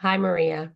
Hi, Maria.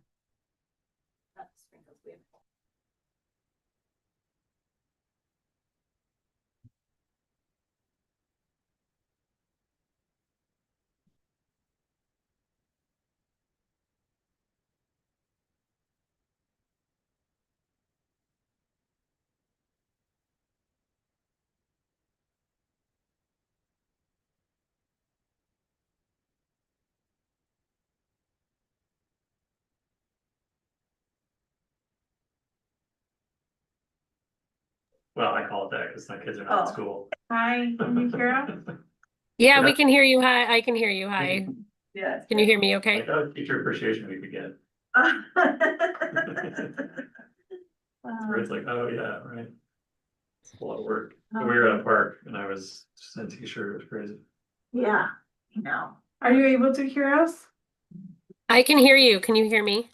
Well, I call it that because my kids are not in school. Hi, can you hear us? Yeah, we can hear you. Hi, I can hear you. Hi. Yes. Can you hear me okay? Like, oh, teacher appreciation week again. Where it's like, oh yeah, right. It's a lot of work. We were at a park and I was just in a t-shirt, it was crazy. Yeah, you know. Are you able to hear us? I can hear you. Can you hear me?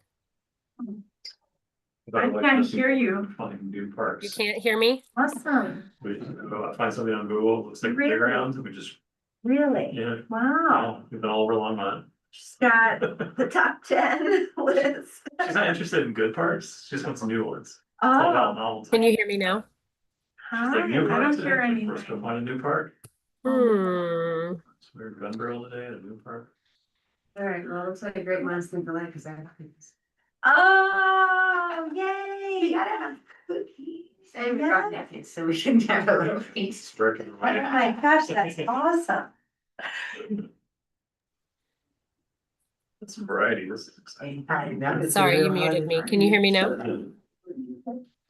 I can't hear you. Find new You parks. can't hear me? Awesome. We go find something on Google, looks like a Really? playground, and we just, Really? yeah. Wow. We've been all over Longmont. She's got the top 10 list. She's not interested in good parks, she just wants new ones. Oh, Can you hear me now? hi. She's like, new I parks don't hear today? anything. Let's go find a new park. Hmm. So we're in Benborough today at a new park. All right, well, it looks like a great milestone for life because I have cookies. Oh, yay. You gotta have cookies. And we got napkins, so we should have a little feast. Oh my gosh, that's awesome. That's some variety, this is exciting. Sorry, you muted me. Can you hear me now?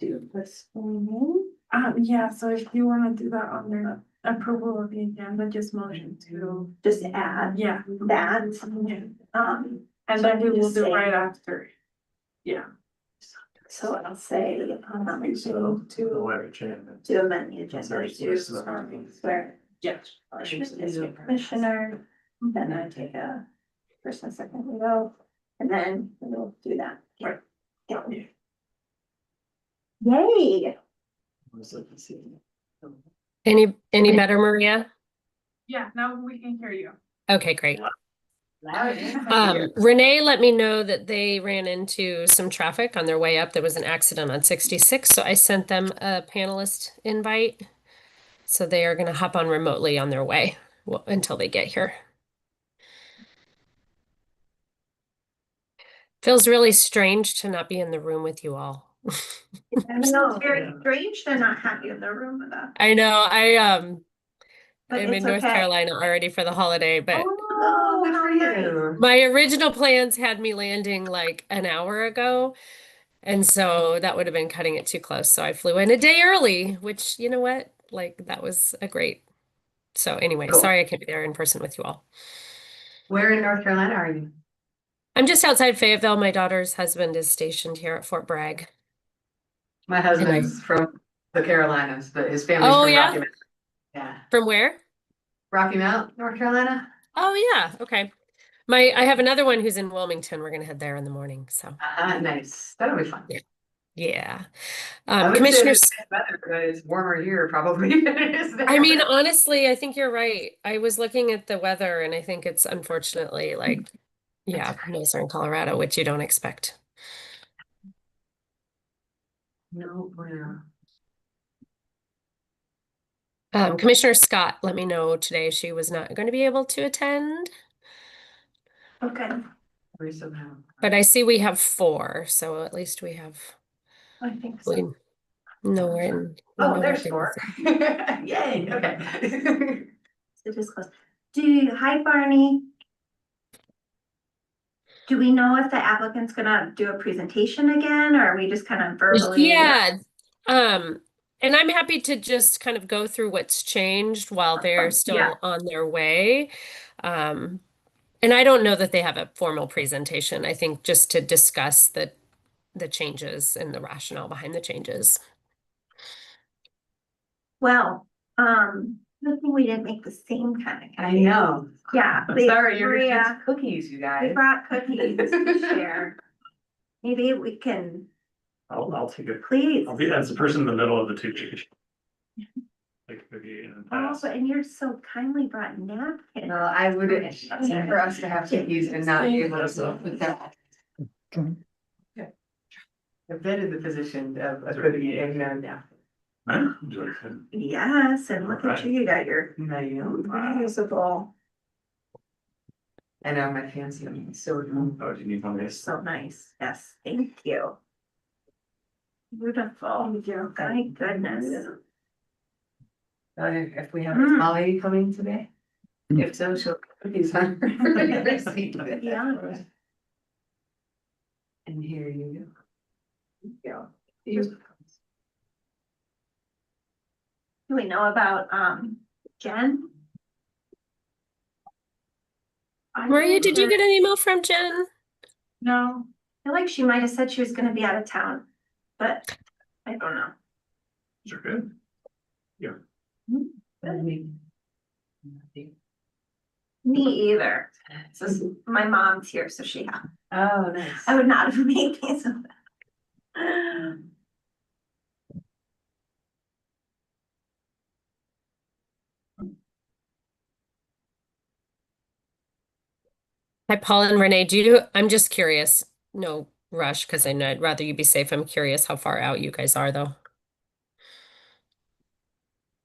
Do this for me. Yeah, so if you wanna do that on the approval of the agenda, just motion to. Just add Yeah. that, And then we will do right after. Yeah. so I'll say, So, to why we change it? to amend the agenda There's- to, there's- swear. Yes. District commissioner, then I take a first and second vote, and then we'll do that. Right. Yeah. Yay, Any better, Maria? Yeah, now we can hear you. Okay, great. Loud. Renee let me know that they ran into some traffic on their way up. There was an accident on 66, so I sent them a panelist invite. So they are going to hop on remotely on their way until they get here. Feels really strange to not be in the room with you all. I know, it's very strange to not have you in the room with us. I know. But I'm in it's North okay. Carolina already for the holiday, but Oh, Good for you. my original plans had me landing like an hour ago. And so that would have been cutting it too close. So I flew in a day early, which, you know what? Like that was a great. So anyway, Cool. sorry I can't be there in person with you all. Where in North Carolina are you? I'm just outside Fayetteville. My daughter's husband is stationed here at Fort Bragg. My husband's from the Carolinas, but his family's Oh, from yeah? Rocky Mount. Yeah. From where? Rocky Mount, North Carolina. Oh yeah, okay. I have another one who's in Wilmington. We're gonna head there in the morning. So Nice. That'll be fun. yeah. I would say Commissioners, it's bad weather, but it's warmer here probably than it is there. I mean, honestly, I think you're right. I was looking at the weather and I think it's unfortunately like, yeah, northern Colorado, which you don't expect. No, bueno. Commissioner Scott let me know today she was not going to be able to attend, Okay, We somehow. but I see we have 4, so at least we have I think we so. know we're in. we Oh, know there's we're 4. busy. Yay, okay. So just close. Hi Barney. Do we know if the applicant's gonna do a presentation again, or are we just kind of verbally? Yeah. And I'm happy to just kind of go through what's changed while they're still Yeah. on their way. And I don't know that they have a formal presentation. I think just to discuss the changes and the rationale behind the changes. Well, good thing we didn't make the same kind of. I know. Yeah. Sorry, you're Maria, just cookies, you we guys. brought cookies to share. Maybe we can, I'll take it. please. I'll be as the person in the middle of the two. Like maybe in the Oh, past. and you're so kindly brought napkins. No, I would, for us to have cookies and not be able to put that. I've vetted the position of putting it in there now. Huh? Yes, and look at you, you got your Now you know. reusable, I know my fancy, I'm so. Oh, do you need one of these? so nice, yes, thank you. Beautiful, my goodness. If we have Mm. Molly coming today, if so, she'll put cookies on her receipt. Yeah. And here you go. Do we know about, Jen? Maria, did you get an email from Jen? No, I feel like she might have said she was gonna be out of town, but I don't know. These are good. Me either. So my mom's here, so she, Oh, nice. I would not have made these. Hi, Paul and Renee. I'm just curious. No rush, because I know I'd rather you be safe. I'm curious how far out you guys are, though.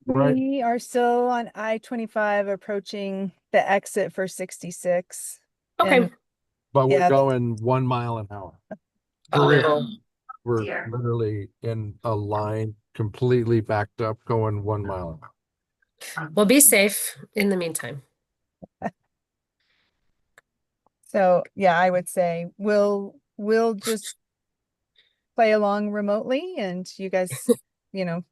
Right. We are still on I-25 approaching the exit for 66. Okay. And But we're Yeah, but- going 1 mile an hour. For real. Oh, We're Dear. literally in a line completely backed up going 1 mile an hour. well, be safe in the meantime. so yeah, I would say we'll just play along remotely and you guys,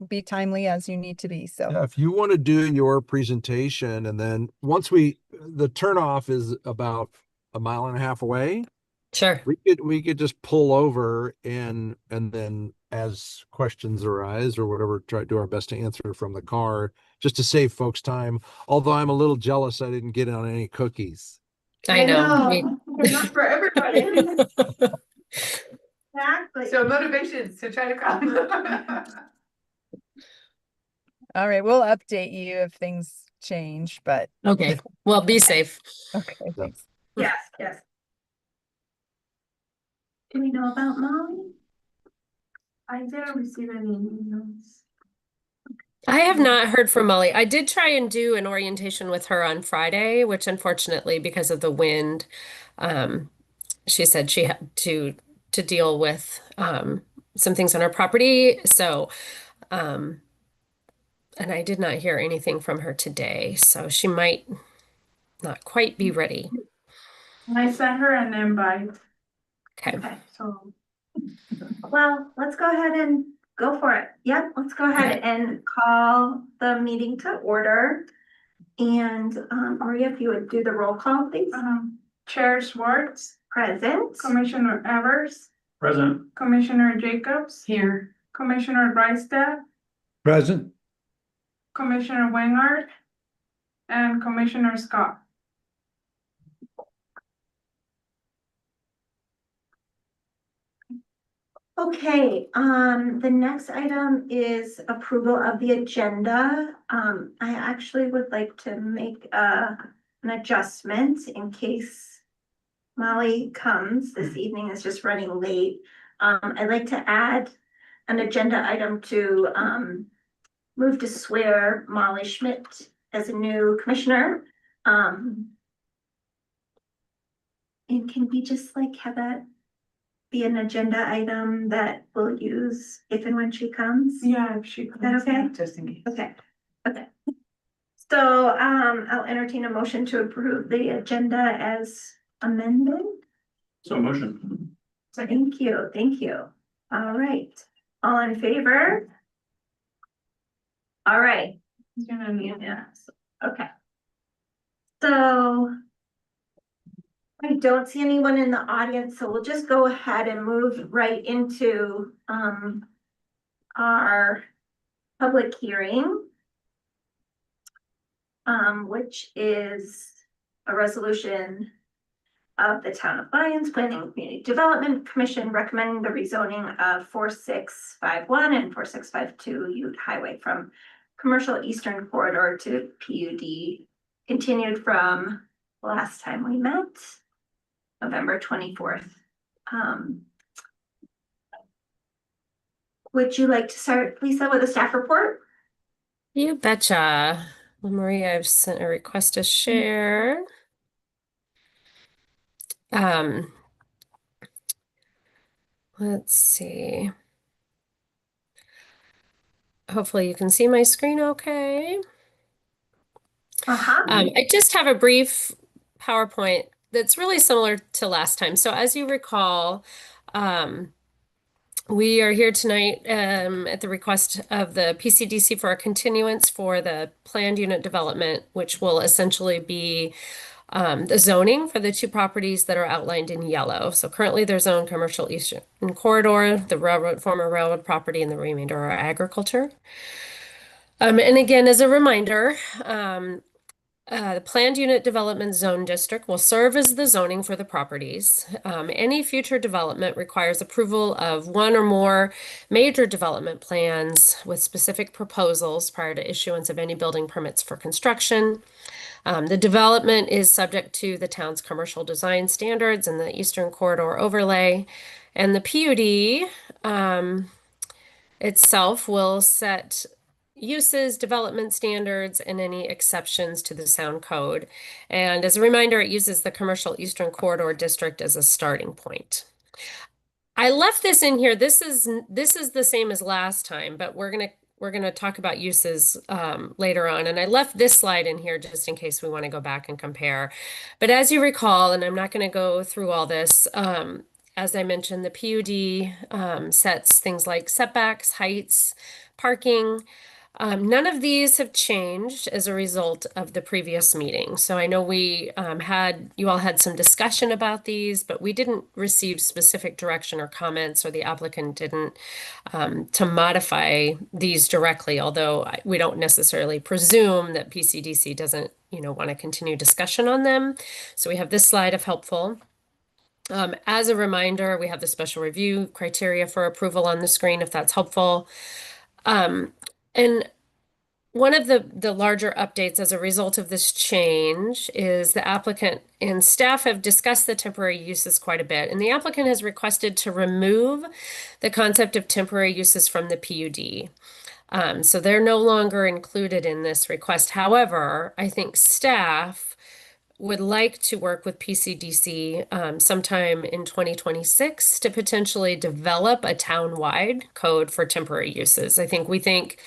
be timely as you need to be. So Yeah, if you want to do your presentation and then the turnoff is about 1.5 miles away. Sure. We could just pull over and then as questions arise or whatever, try to do our best to answer from the car just to save folks time. Although I'm a little jealous I didn't get on any cookies. I know. They're not for everybody. Exactly. So motivations to try to come. all right, we'll update you if things change, but Okay. Well, be safe. okay, thanks. Yes, yes. Do we know about Molly? I didn't receive any emails. I have not heard from Molly. I did try and do an orientation with her on Friday, which unfortunately, because of the wind, she said she had to deal with some things on her property. So, and I did not hear anything from her today. So she might not quite be ready. I sent her an invite, Okay. Okay, so. well, let's go ahead and go for it. Yep, let's go ahead Okay. and call the meeting to order. And Maria, if you would do the roll call, please. Chair Schwartz, Present. Commissioner Evers, Present. Commissioner Jacobs, Here. Commissioner Brightstad, Present. Commissioner Wingard, and Commissioner Scott. Okay, the next item is approval of the agenda. I actually would like to make an adjustment in case Molly comes this evening, is just running late. I'd like to add an agenda item to move to swear Molly Schmidt as a new commissioner. And can we just like have that be an agenda item that we'll use if and when she comes? Yeah, if she Is that okay? Just in case. Okay, okay. So, I'll entertain a motion to approve the agenda as amended. So motion. Thank you, thank you. All right, all in favor? All right, yes, okay. So I don't see anyone in the audience, so we'll just go ahead and move right into our public hearing. Which is a resolution of the Town of Lyons Planning and Community Development Commission recommending the rezoning of 4651 and 4652 Ute Highway from Commercial Eastern Corridor to PUD, continued from last time we met, November 24th. Um, would you like to start, Lisa, with a staff report? You betcha. Well, Maria, I've sent a request to share. Um, let's see. Hopefully you can see my screen okay. Uh-huh. I just have a brief PowerPoint that's really similar to last time. So as you recall, we are here tonight at the request of the PCDC for a continuance for the planned unit development, which will essentially be the zoning for the two properties that are outlined in yellow. So currently they're zoned commercial eastern corridor, the railroad, former railroad property, and the remainder are agriculture. And again, as a reminder, the planned unit development zone district will serve as the zoning for the properties. Any future development requires approval of one or more major development plans with specific proposals prior to issuance of any building permits for construction. The development is subject to the town's commercial design standards and the Eastern Corridor overlay. And the PUD itself will set uses, development standards, and any exceptions to the sound code. And as a reminder, it uses the Commercial Eastern Corridor District as a starting point. I left this in here. This is the same as last time, but we're gonna talk about uses later on. And I left this slide in here just in case we want to go back and compare. But as you recall, and I'm not going to go through all this, as I mentioned, the PUD sets things like setbacks, heights, parking. None of these have changed as a result of the previous meeting. So I know you all had some discussion about these, but we didn't receive specific direction or comments, or the applicant didn't to modify these directly, although we don't necessarily presume that PCDC doesn't, want to continue discussion on them. So we have this slide of helpful. As a reminder, we have the special review criteria for approval on the screen, if that's helpful. And one of the larger updates as a result of this change is the applicant and staff have discussed the temporary uses quite a bit, and the applicant has requested to remove the concept of temporary uses from the PUD. So they're no longer included in this request. However, I think staff would like to work with PCDC sometime in 2026 to potentially develop a town-wide code for temporary uses. We think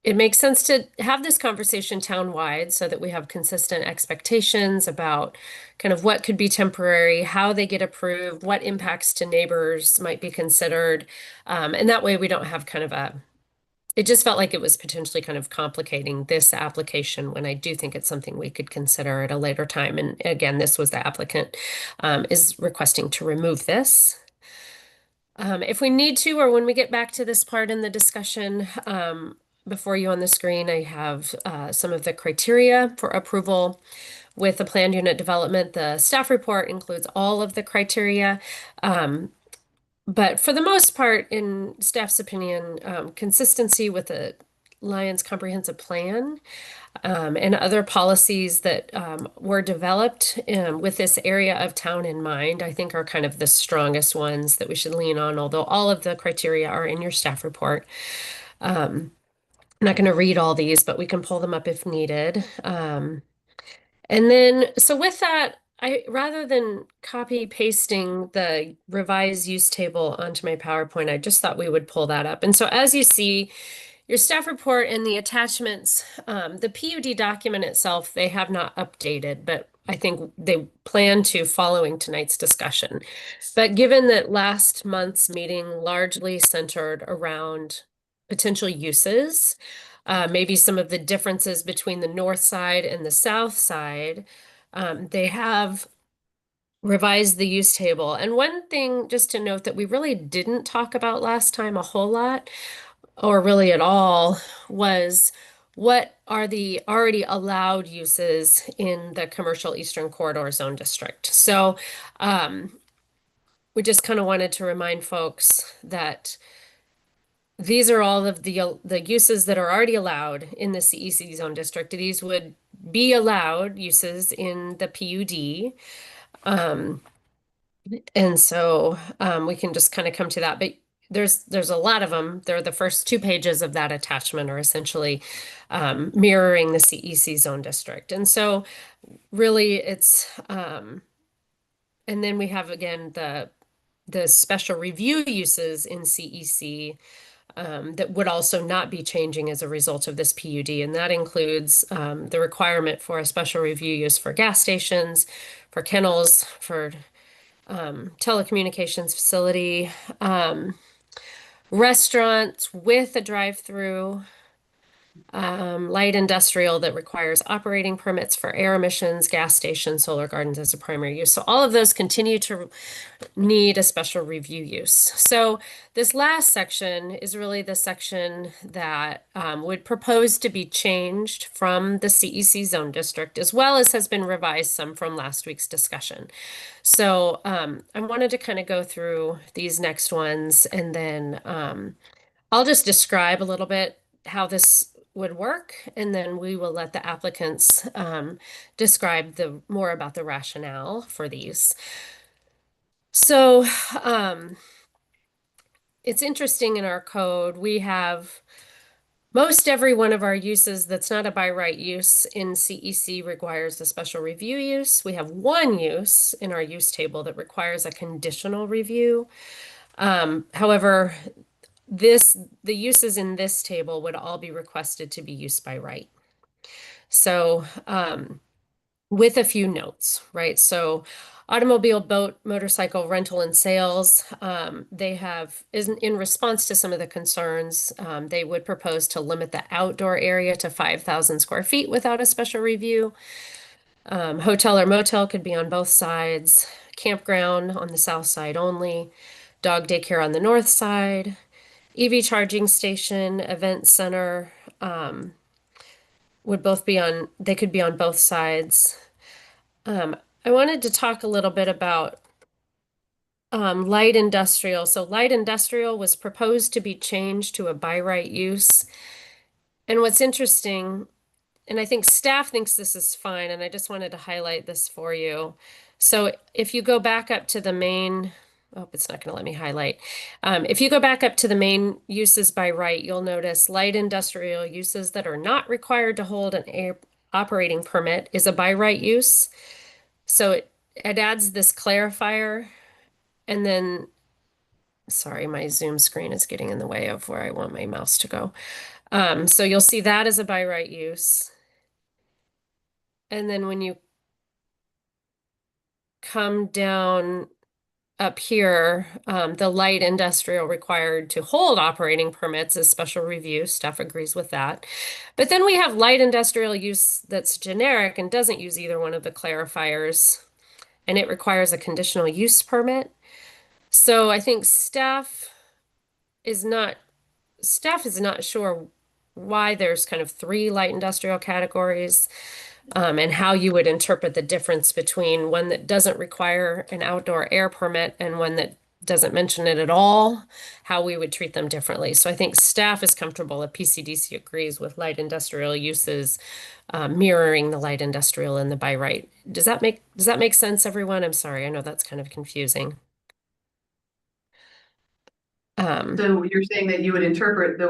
it makes sense to have this conversation town-wide so that we have consistent expectations about kind of what could be temporary, how they get approved, what impacts to neighbors might be considered. And that way we don't have kind of it just felt like it was potentially kind of complicating this application when I do think it's something we could consider at a later time. And again, this was the applicant is requesting to remove this. If we need to, or when we get back to this part in the discussion, before you on the screen, I have some of the criteria for approval with the planned unit development. The staff report includes all of the criteria. But for the most part, in staff's opinion, consistency with the Lions comprehensive plan and other policies that were developed with this area of town in mind, I think are kind of the strongest ones that we should lean on, although all of the criteria are in your staff report. I'm not going to read all these, but we can pull them up if needed. And then, so with that, rather than copy pasting the revised use table onto my PowerPoint, I just thought we would pull that up. And so as you see, your staff report and the attachments, the PUD document itself, they have not updated, but I think they plan to following tonight's discussion. But given that last month's meeting largely centered around potential uses, maybe some of the differences between the north side and the south side, they have revised the use table. And one thing just to note that we really didn't talk about last time a whole lot, or really at all, was what are the already allowed uses in the commercial Eastern Corridor Zone District. So we just kind of wanted to remind folks that these are all of the uses that are already allowed in the CEC zone district. These would be allowed uses in the PUD. And so we can just kind of come to that. But there's a lot of them. They're the first 2 pages of that attachment are essentially mirroring the CEC zone district. And so really it's and then we have again the special review uses in CEC that would also not be changing as a result of this PUD. And that includes the requirement for a special review use for gas stations, for kennels, for telecommunications facility, restaurants with a drive-through, light industrial that requires operating permits for air emissions, gas stations, solar gardens as a primary use. So all of those continue to need a special review use. So this last section is really the section that would propose to be changed from the CEC zone district, as well as has been revised some from last week's discussion. So I wanted to kind of go through these next ones, and then I'll just describe a little bit how this would work, and then we will let the applicants describe more about the rationale for these. So it's interesting in our code, we have most every one of our uses that's not a by right use in CEC requires a special review use. We have one use in our use table that requires a conditional review. However, the uses in this table would all be requested to be used by right. So with a few notes, right? So automobile, boat, motorcycle rental and sales, they have, in response to some of the concerns, they would propose to limit the outdoor area to 5,000 square feet without a special review. Hotel or motel could be on both sides, campground on the south side only, dog daycare on the north side, EV charging station, event center, would both be on, they could be on both sides. I wanted to talk a little bit about light industrial. So light industrial was proposed to be changed to a by right use. And what's interesting, and I think staff thinks this is fine, and I just wanted to highlight this for you. So if you go back up to the main, oh, it's not going to let me highlight. If you go back up to the main uses by right, you'll notice light industrial uses that are not required to hold an operating permit is a by right use. So it adds this clarifier, and then, sorry, my Zoom screen is getting in the way of where I want my mouse to go. So you'll see that as a by right use. And then when you come down up here, the light industrial required to hold operating permits is special review. Staff agrees with that. But then we have light industrial use that's generic and doesn't use either one of the clarifiers, and it requires a conditional use permit. So I think staff is not sure why there's kind of 3 light industrial categories, and how you would interpret the difference between one that doesn't require an outdoor air permit and one that doesn't mention it at all, how we would treat them differently. So I think staff is comfortable if PCDC agrees with light industrial uses mirroring the light industrial and the by right. Does that make sense, everyone? I'm sorry, I know that's kind of confusing. So you're saying that you would interpret the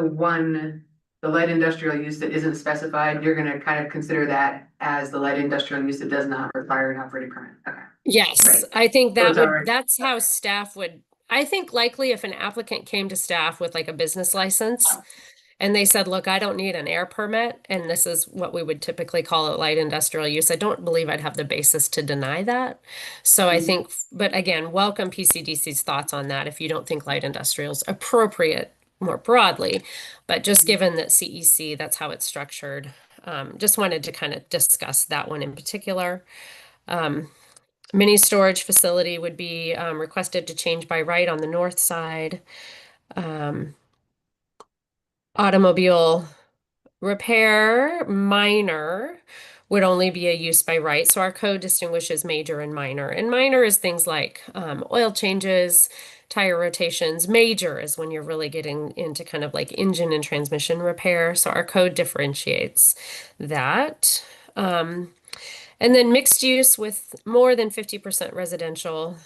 light industrial use that isn't specified, you're gonna kind of consider that as the light industrial use that does not require an operating permit, okay. Yes, Right. I think Those that's how staff would, I think likely if an applicant came to staff with like a business license and they said, look, I don't need an air permit, and this is what we would typically call a light industrial use, I don't believe I'd have the basis to deny that. So I think, but again, welcome PCDC's thoughts on that if you don't think light industrial is appropriate more broadly. But just given that CEC, that's how it's structured, just wanted to kind of discuss that one in particular. Mini storage facility would be requested to change by right on the north side. Automobile repair minor would only be a use by right. So our code distinguishes major and minor. And minor is things like oil changes, tire rotations. Major is when you're really getting into kind of like engine and transmission repair. So our code differentiates that. And then mixed use with more than 50% residential.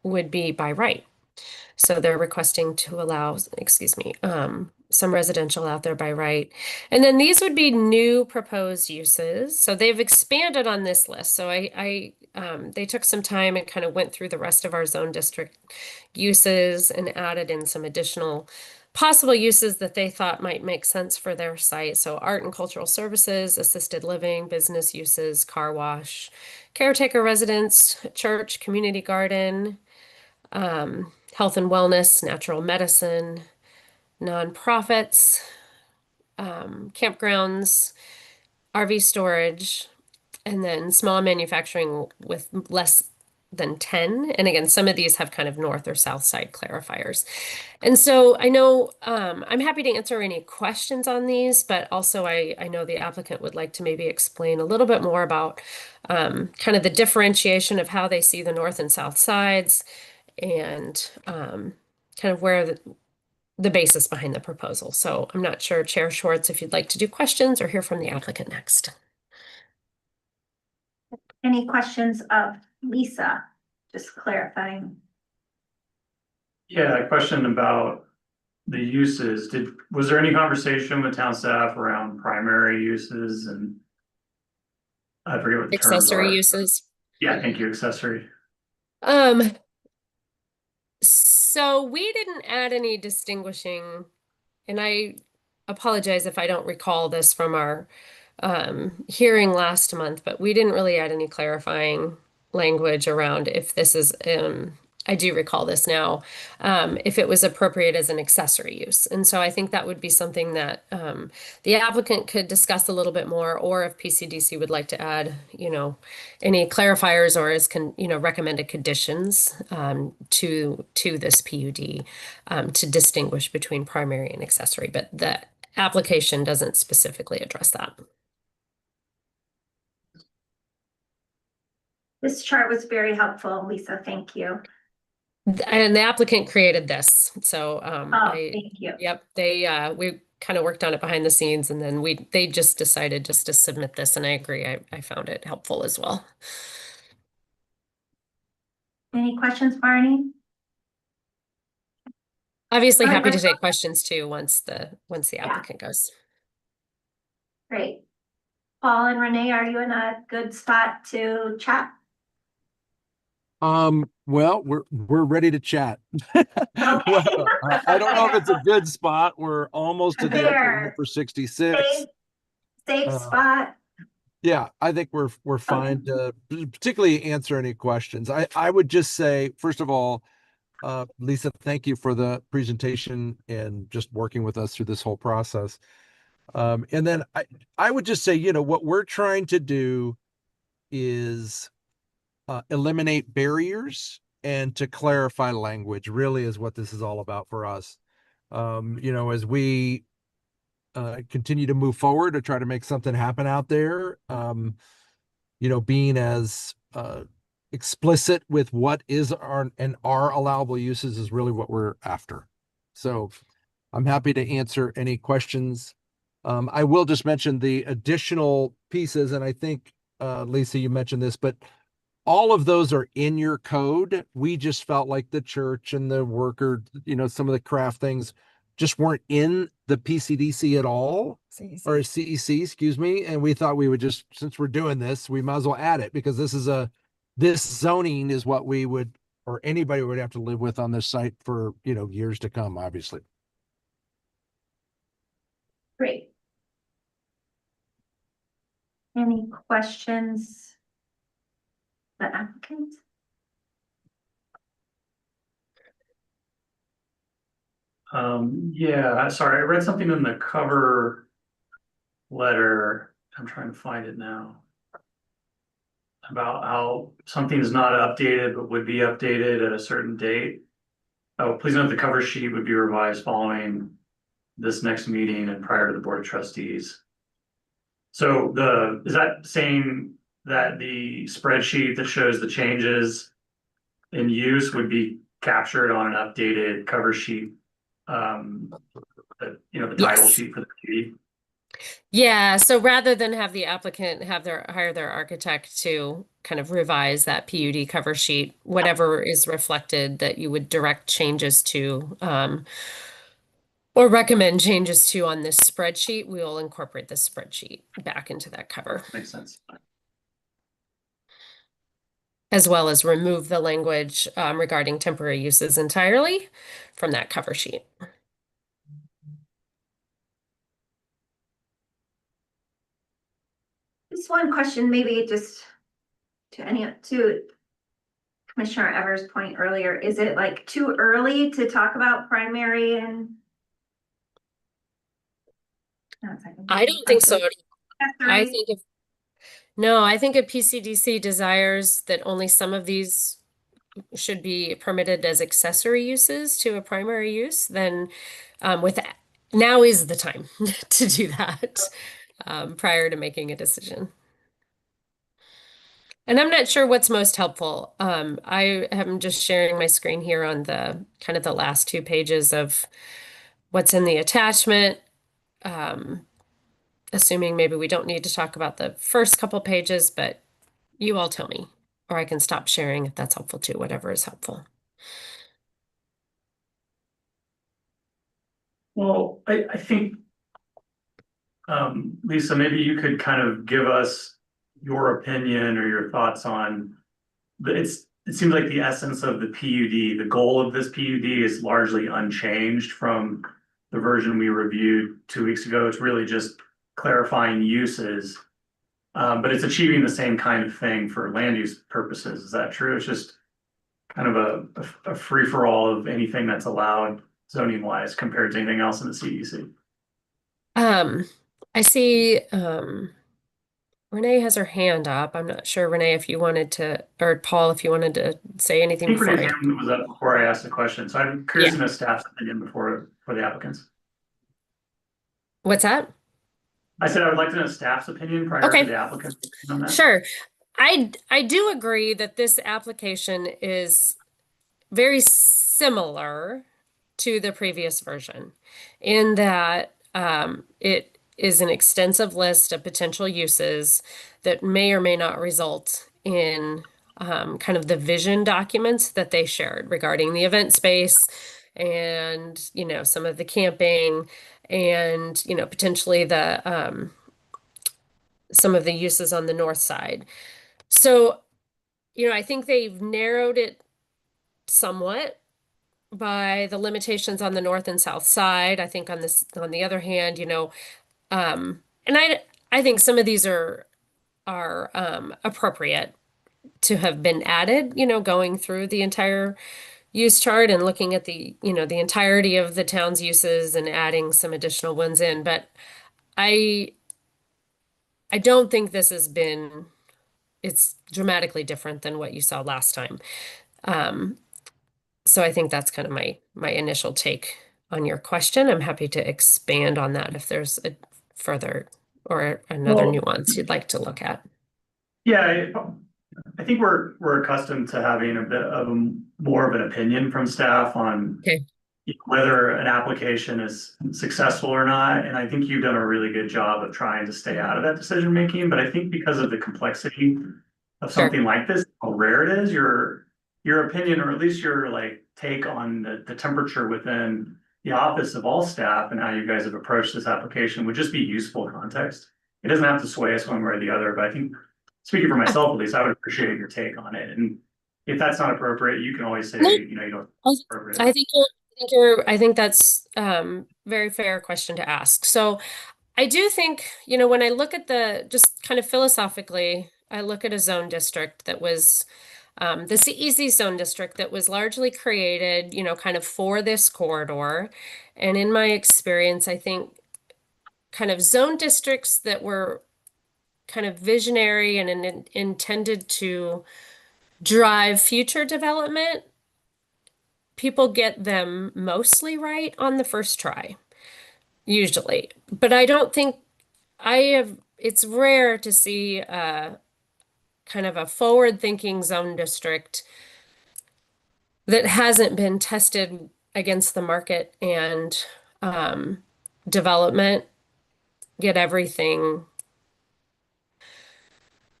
would be by right. So they're requesting to allow, excuse me, some residential out there by right. And then these would be new proposed uses. So they've expanded on this list. So they took some time and kind of went through the rest of our zone district uses and added in some additional possible uses that they thought might make sense for their site. So art and cultural services, assisted living, business uses, car wash, caretaker residence, church, community garden, health and wellness, natural medicine, nonprofits, campgrounds, RV storage, and then small manufacturing with less than 10. And again, some of these have kind of north or south side clarifiers. And so I know I'm happy to answer any questions on these, but also I know the applicant would like to maybe explain a little bit more about kind of the differentiation of how they see the north and south sides and kind of where the basis behind the proposal. So I'm not sure, Chair Schwartz, if you'd like to do questions or hear from the applicant next. Any questions of Lisa? Just clarifying. Yeah, a question about the uses. Was there any conversation with town staff around primary uses and I forget what the terms Accessory are. uses. Yeah, thank you, accessory. So we didn't add any distinguishing, and I apologize if I don't recall this from our hearing last month, but we didn't really add any clarifying language around if this is, I do recall this now, if it was appropriate as an accessory use. And so I think that would be something that the applicant could discuss a little bit more, or if PCDC would like to add, any clarifiers or as recommended conditions to this PUD to distinguish between primary and accessory. But the application doesn't specifically address that. This chart was very helpful, Lisa. Thank you. And the applicant created this, so Thank you. yep, we kind of worked on it behind the scenes, and then they just decided just to submit this, and I agree, I found it helpful as well. Any questions, Barney? Obviously, All right, happy to let's- take questions too once the applicant goes. Great. Paul and Renee, are you in a good spot to chat? Well, we're ready to chat. Well, I don't know if it's a good spot. We're almost to the There. for 66. Safe spot. Yeah, I think we're fine to particularly answer any questions. I would just say, first of all, Lisa, thank you for the presentation and just working with us through this whole process. And then I would just say, what we're trying to do is eliminate barriers and to clarify language really is what this is all about for us. As we continue to move forward to try to make something happen out there, being as explicit with what is our allowable uses is really what we're after. So I'm happy to answer any questions. I will just mention the additional pieces, and I think Lisa, you mentioned this, but all of those are in your code. We just felt like the church and the worker, some of the craft things just weren't in the PCDC at all, or CEC, excuse me. And we thought we would just, since we're doing this, we might as well add it because this zoning is what we would, or anybody would have to live with on this site for, years to come, obviously. Great. Any questions? The applicant? Yeah, sorry, I read something in the cover letter. I'm trying to find it now. About how something is not updated, but would be updated at a certain date. Oh, please note the cover sheet would be revised following this next meeting and prior to the Board of Trustees. So is that saying that the spreadsheet that shows the changes in use would be captured on an updated cover sheet? The title Yes. sheet for the committee? Yeah, so rather than have the applicant have their hire their architect to kind of revise that PUD cover sheet, whatever is reflected that you would direct changes to, or recommend changes to on this spreadsheet, we'll incorporate this spreadsheet back into that cover, Makes sense. as well as remove the language regarding temporary uses entirely from that cover sheet. Just one question, maybe just to Commissioner Evers' point earlier, is it like too early to talk about primary and? I don't think so. I Accessory? think if no, I think if PCDC desires that only some of these should be permitted as accessory uses to a primary use, then with now is the time to do that prior to making a decision. And I'm not sure what's most helpful. I am just sharing my screen here on the kind of the last 2 pages of what's in the attachment. Assuming maybe we don't need to talk about the first couple pages, but you all tell me, or I can stop sharing if that's helpful too, whatever is helpful. Well, I think, Lisa, maybe you could kind of give us your opinion or your thoughts on it seems like the essence of the PUD, the goal of this PUD is largely unchanged from the version we reviewed 2 weeks ago. It's really just clarifying uses. But it's achieving the same kind of thing for land use purposes. Is that true? It's just kind of a free-for-all of anything that's allowed zoning wise compared to anything else in the CDC. I see Renee has her hand up. I'm not sure, Renee, if you wanted to, or Paul, if you wanted to say I anything think before Renee's I. hand was up before I asked the question, so I'm curious Yeah. to know staff's opinion before for the applicants. What's that? I said I would like to know staff's opinion prior to Okay, the applicant's opinion on that. sure. I do agree that this application is very similar to the previous version in that it is an extensive list of potential uses that may or may not result in kind of the vision documents that they shared regarding the event space and, some of the camping and, potentially the some of the uses on the north side. So, I think they've narrowed it somewhat by the limitations on the north and south side. I think on the other hand, and I think some of these are appropriate to have been added, going through the entire use chart and looking at the entirety of the town's uses and adding some additional ones in. But I I don't think this has been it's dramatically different than what you saw last time. Um, So I think that's kind of my initial take on your question. I'm happy to expand on that if there's a further or another Well, nuance you'd like to look at. yeah, I think we're accustomed to having a bit of more of an opinion from staff on Okay. whether an application is successful or not. And I think you've done a really good job of trying to stay out of that decision making. But I think because of the complexity of Sure. something like this, how rare it is, your opinion, or at least your like take on the temperature within the office of all staff and how you guys have approached this application would just be useful context. It doesn't have to sway us one way or the other, but I think speaking for myself, at least, I would appreciate your take on it. And if that's not appropriate, you can always say, No, you don't appropriate. I think that's very fair question to ask. So I do think, when I look at just kind of philosophically, I look at a zone district that was the CEZ zone district that was largely created, kind of for this corridor. And in my experience, I think kind of zone districts that were kind of visionary and intended to drive future development, people get them mostly right on the first try, usually. But I don't think it's rare to see kind of a forward-thinking zone district that hasn't been tested against the market and development get everything.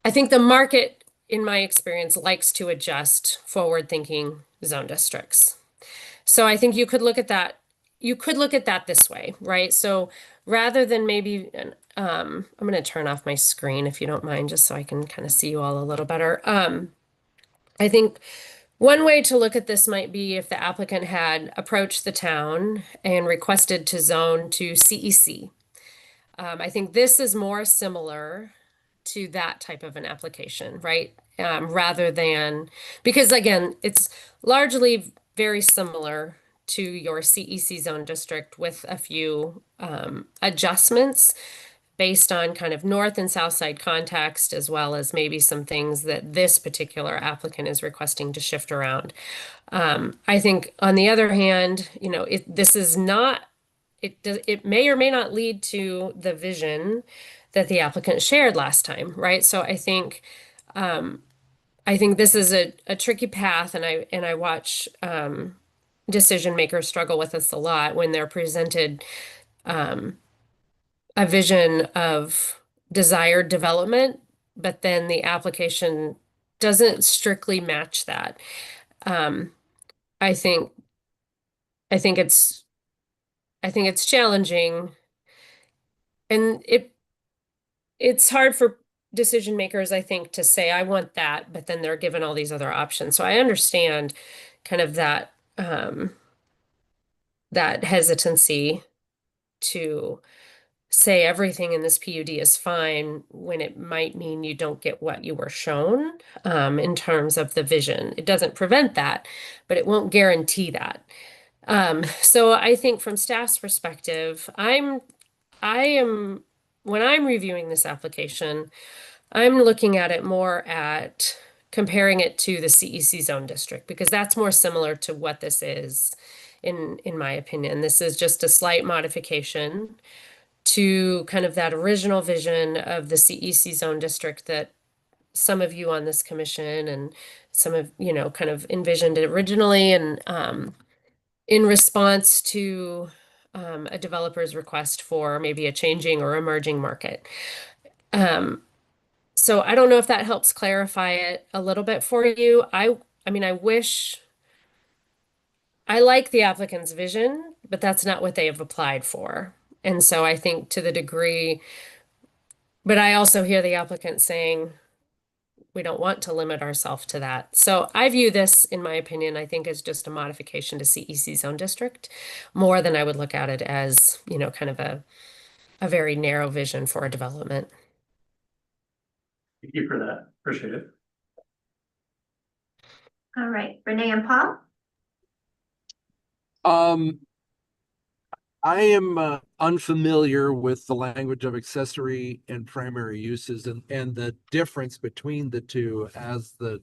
I think the market, in my experience, likes to adjust forward-thinking zone districts. So I think you could look at that. You could look at that this way, right? So rather than maybe, I'm going to turn off my screen if you don't mind, just so I can kind of see you all a little better. I think one way to look at this might be if the applicant had approached the town and requested to zone to CEC. I think this is more similar to that type of an application, right? Rather than, because again, it's largely very similar to your CEC zone district with a few adjustments based on kind of north and south side context, as well as maybe some things that this particular applicant is requesting to shift around. I think on the other hand, this is not, it may or may not lead to the vision that the applicant shared last time, right? So I think this is a tricky path, and I watch decision makers struggle with this a lot when they're presented a vision of desired development, but then the application doesn't strictly match that. Um, I think I think it's I think it's challenging, and it's hard for decision makers, I think, to say, I want that, but then they're given all these other options. So I understand kind of that hesitancy to say everything in this PUD is fine when it might mean you don't get what you were shown in terms of the vision. It doesn't prevent that, but it won't guarantee that. So I think from staff's perspective, I am when I'm reviewing this application, I'm looking at it more at comparing it to the CEC zone district because that's more similar to what this is in my opinion. This is just a slight modification to kind of that original vision of the CEC zone district that some of you on this commission and some of, kind of envisioned it originally and in response to a developer's request for maybe a changing or emerging market. So I don't know if that helps clarify it a little bit for you. I mean, I like the applicant's vision, but that's not what they have applied for. And so I think to the degree, but I also hear the applicant saying, we don't want to limit ourselves to that. So I view this, in my opinion, I think as just a modification to CEC zone district, more than I would look at it as, kind of a very narrow vision for a development. Thank you for that. Appreciate it. All right, Renee and Paul? I am unfamiliar with the language of accessory and primary uses and the difference between the two as the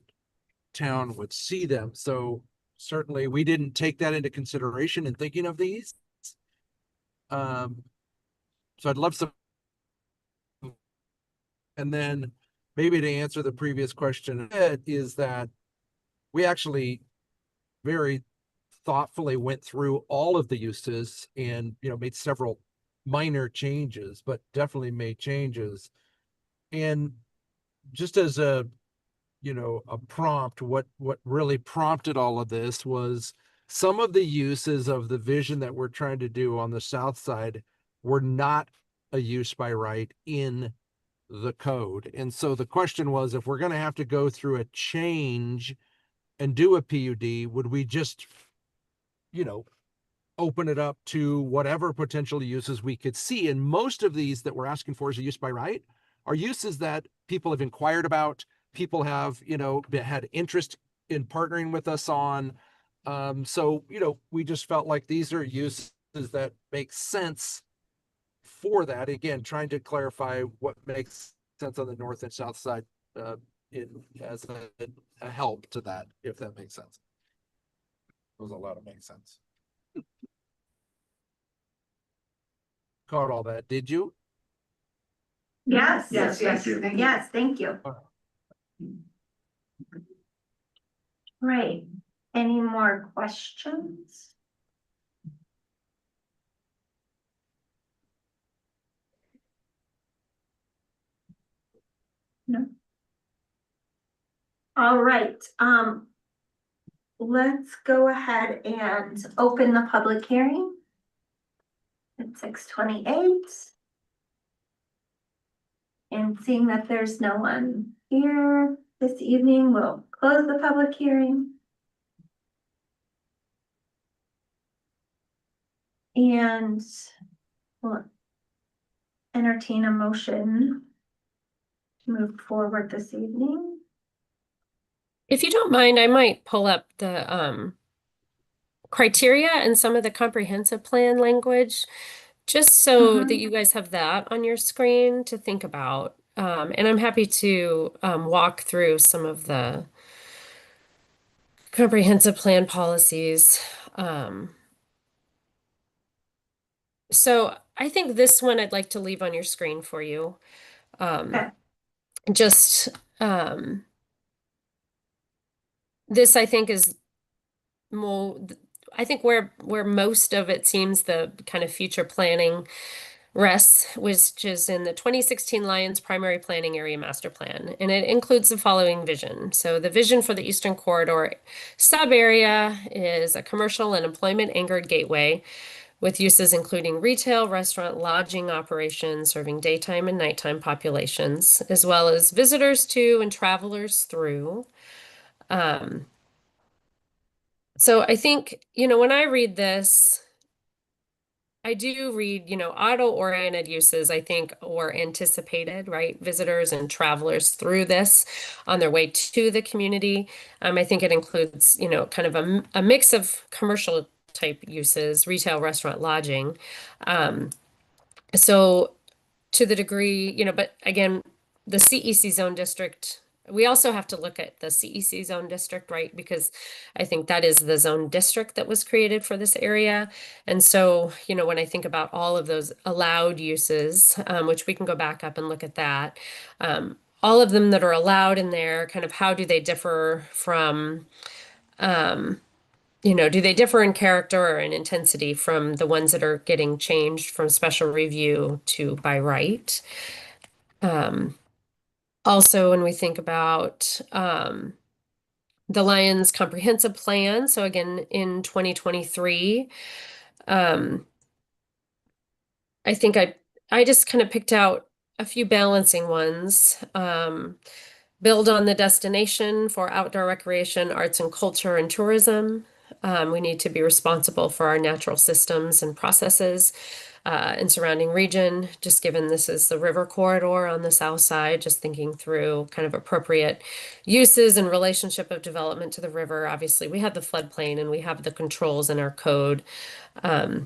town would see them. So certainly we didn't take that into consideration in thinking of these. So I'd love some. And then maybe to answer the previous question is that we actually very thoughtfully went through all of the uses and made several minor changes, but definitely made changes. And just as a prompt, what really prompted all of this was some of the uses of the vision that we're trying to do on the south side were not a use by right in the code. And so the question was, if we're going to have to go through a change and do a PUD, would we just open it up to whatever potential uses we could see? And most of these that we're asking for as a use by right are uses that people have inquired about, people have, had interest in partnering with us on. So, we just felt like these are uses that make sense for that. Again, trying to clarify what makes sense on the north and south side as a help to that, if that makes sense. It was a lot of makes sense. Caught all that, did you? Yes. Yes, thank you. thank you. Yes, thank you. Right. Any more questions? No. All right, let's go ahead and open the public hearing at 6:28. And seeing that there's no one here this evening, we'll close the public hearing. And we'll entertain a motion to move forward this evening. If you don't mind, I might pull up the criteria and some of the comprehensive plan language, just so that you guys have that on your screen to think about. And I'm happy to walk through some of the comprehensive plan policies. So I think this one I'd like to leave on your screen for you. Okay. Just this, I think, is more, I think where most of it seems the kind of future planning rests, which is in the 2016 Lions Primary Planning Area Master Plan, and it includes the following vision. So the vision for the Eastern Corridor sub area is a commercial and employment anchored gateway with uses including retail, restaurant, lodging operations serving daytime and nighttime populations, as well as visitors to and travelers through. So I think, when I read this, I do read, auto-oriented uses, I think, or anticipated, right? Visitors and travelers through this on their way to the community. I think it includes, kind of a mix of commercial type uses, retail, restaurant, lodging. So to the degree, but again, the CEC zone district, we also have to look at the CEC zone district, right? Because I think that is the zone district that was created for this area. And so, when I think about all of those allowed uses, which we can go back up and look at that, all of them that are allowed in there, kind of how do they differ from, do they differ in character or in intensity from the ones that are getting changed from special review to by right? Also, when we think about the Lions comprehensive plan, so again, in 2023, I think I just kind of picked out a few balancing ones. Build on the destination for outdoor recreation, arts and culture, and tourism. We need to be responsible for our natural systems and processes and surrounding region, just given this is the river corridor on the south side, just thinking through kind of appropriate uses and relationship of development to the river. Obviously, we have the floodplain and we have the controls in our code. And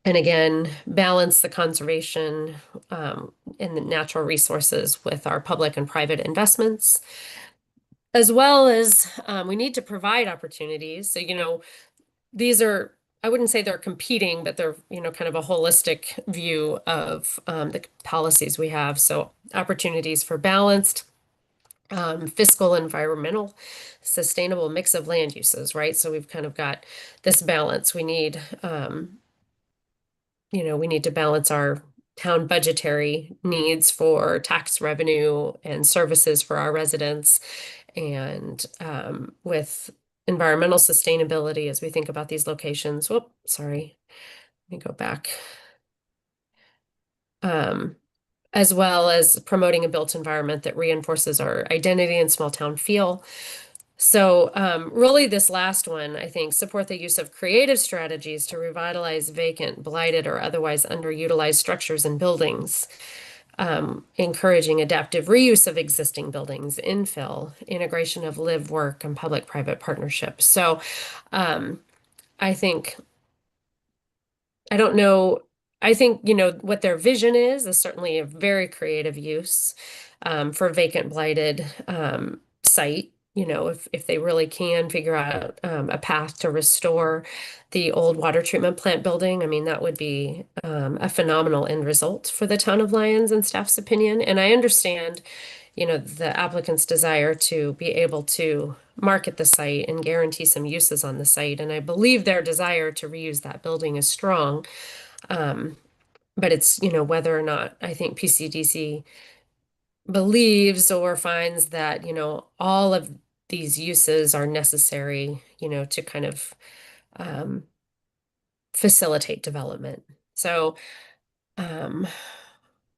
again, balance the conservation and the natural resources with our public and private investments, as well as we need to provide opportunities. So, these are, I wouldn't say they're competing, but they're, kind of a holistic view of the policies we have. So opportunities for balanced fiscal, environmental, sustainable mix of land uses, right? So we've kind of got this balance. We need to balance our town budgetary needs for tax revenue and services for our residents, and with environmental sustainability as we think about these locations. Whoop, sorry. Let me go back. As well as promoting a built environment that reinforces our identity and small town feel. So really this last one, I think, support the use of creative strategies to revitalize vacant, blighted, or otherwise underutilized structures and buildings, encouraging adaptive reuse of existing buildings, infill, integration of live, work, and public-private partnerships. So I think, I don't know, I think, what their vision is certainly a very creative use for vacant, blighted site. If they really can figure out a path to restore the old water treatment plant building, I mean, that would be a phenomenal end result for the town of Lyons and staff's opinion. And I understand, the applicant's desire to be able to market the site and guarantee some uses on the site. And I believe their desire to reuse that building is strong. But it's, whether or not I think PCDC believes or finds that, all of these uses are necessary, to kind of um, facilitate development. So um,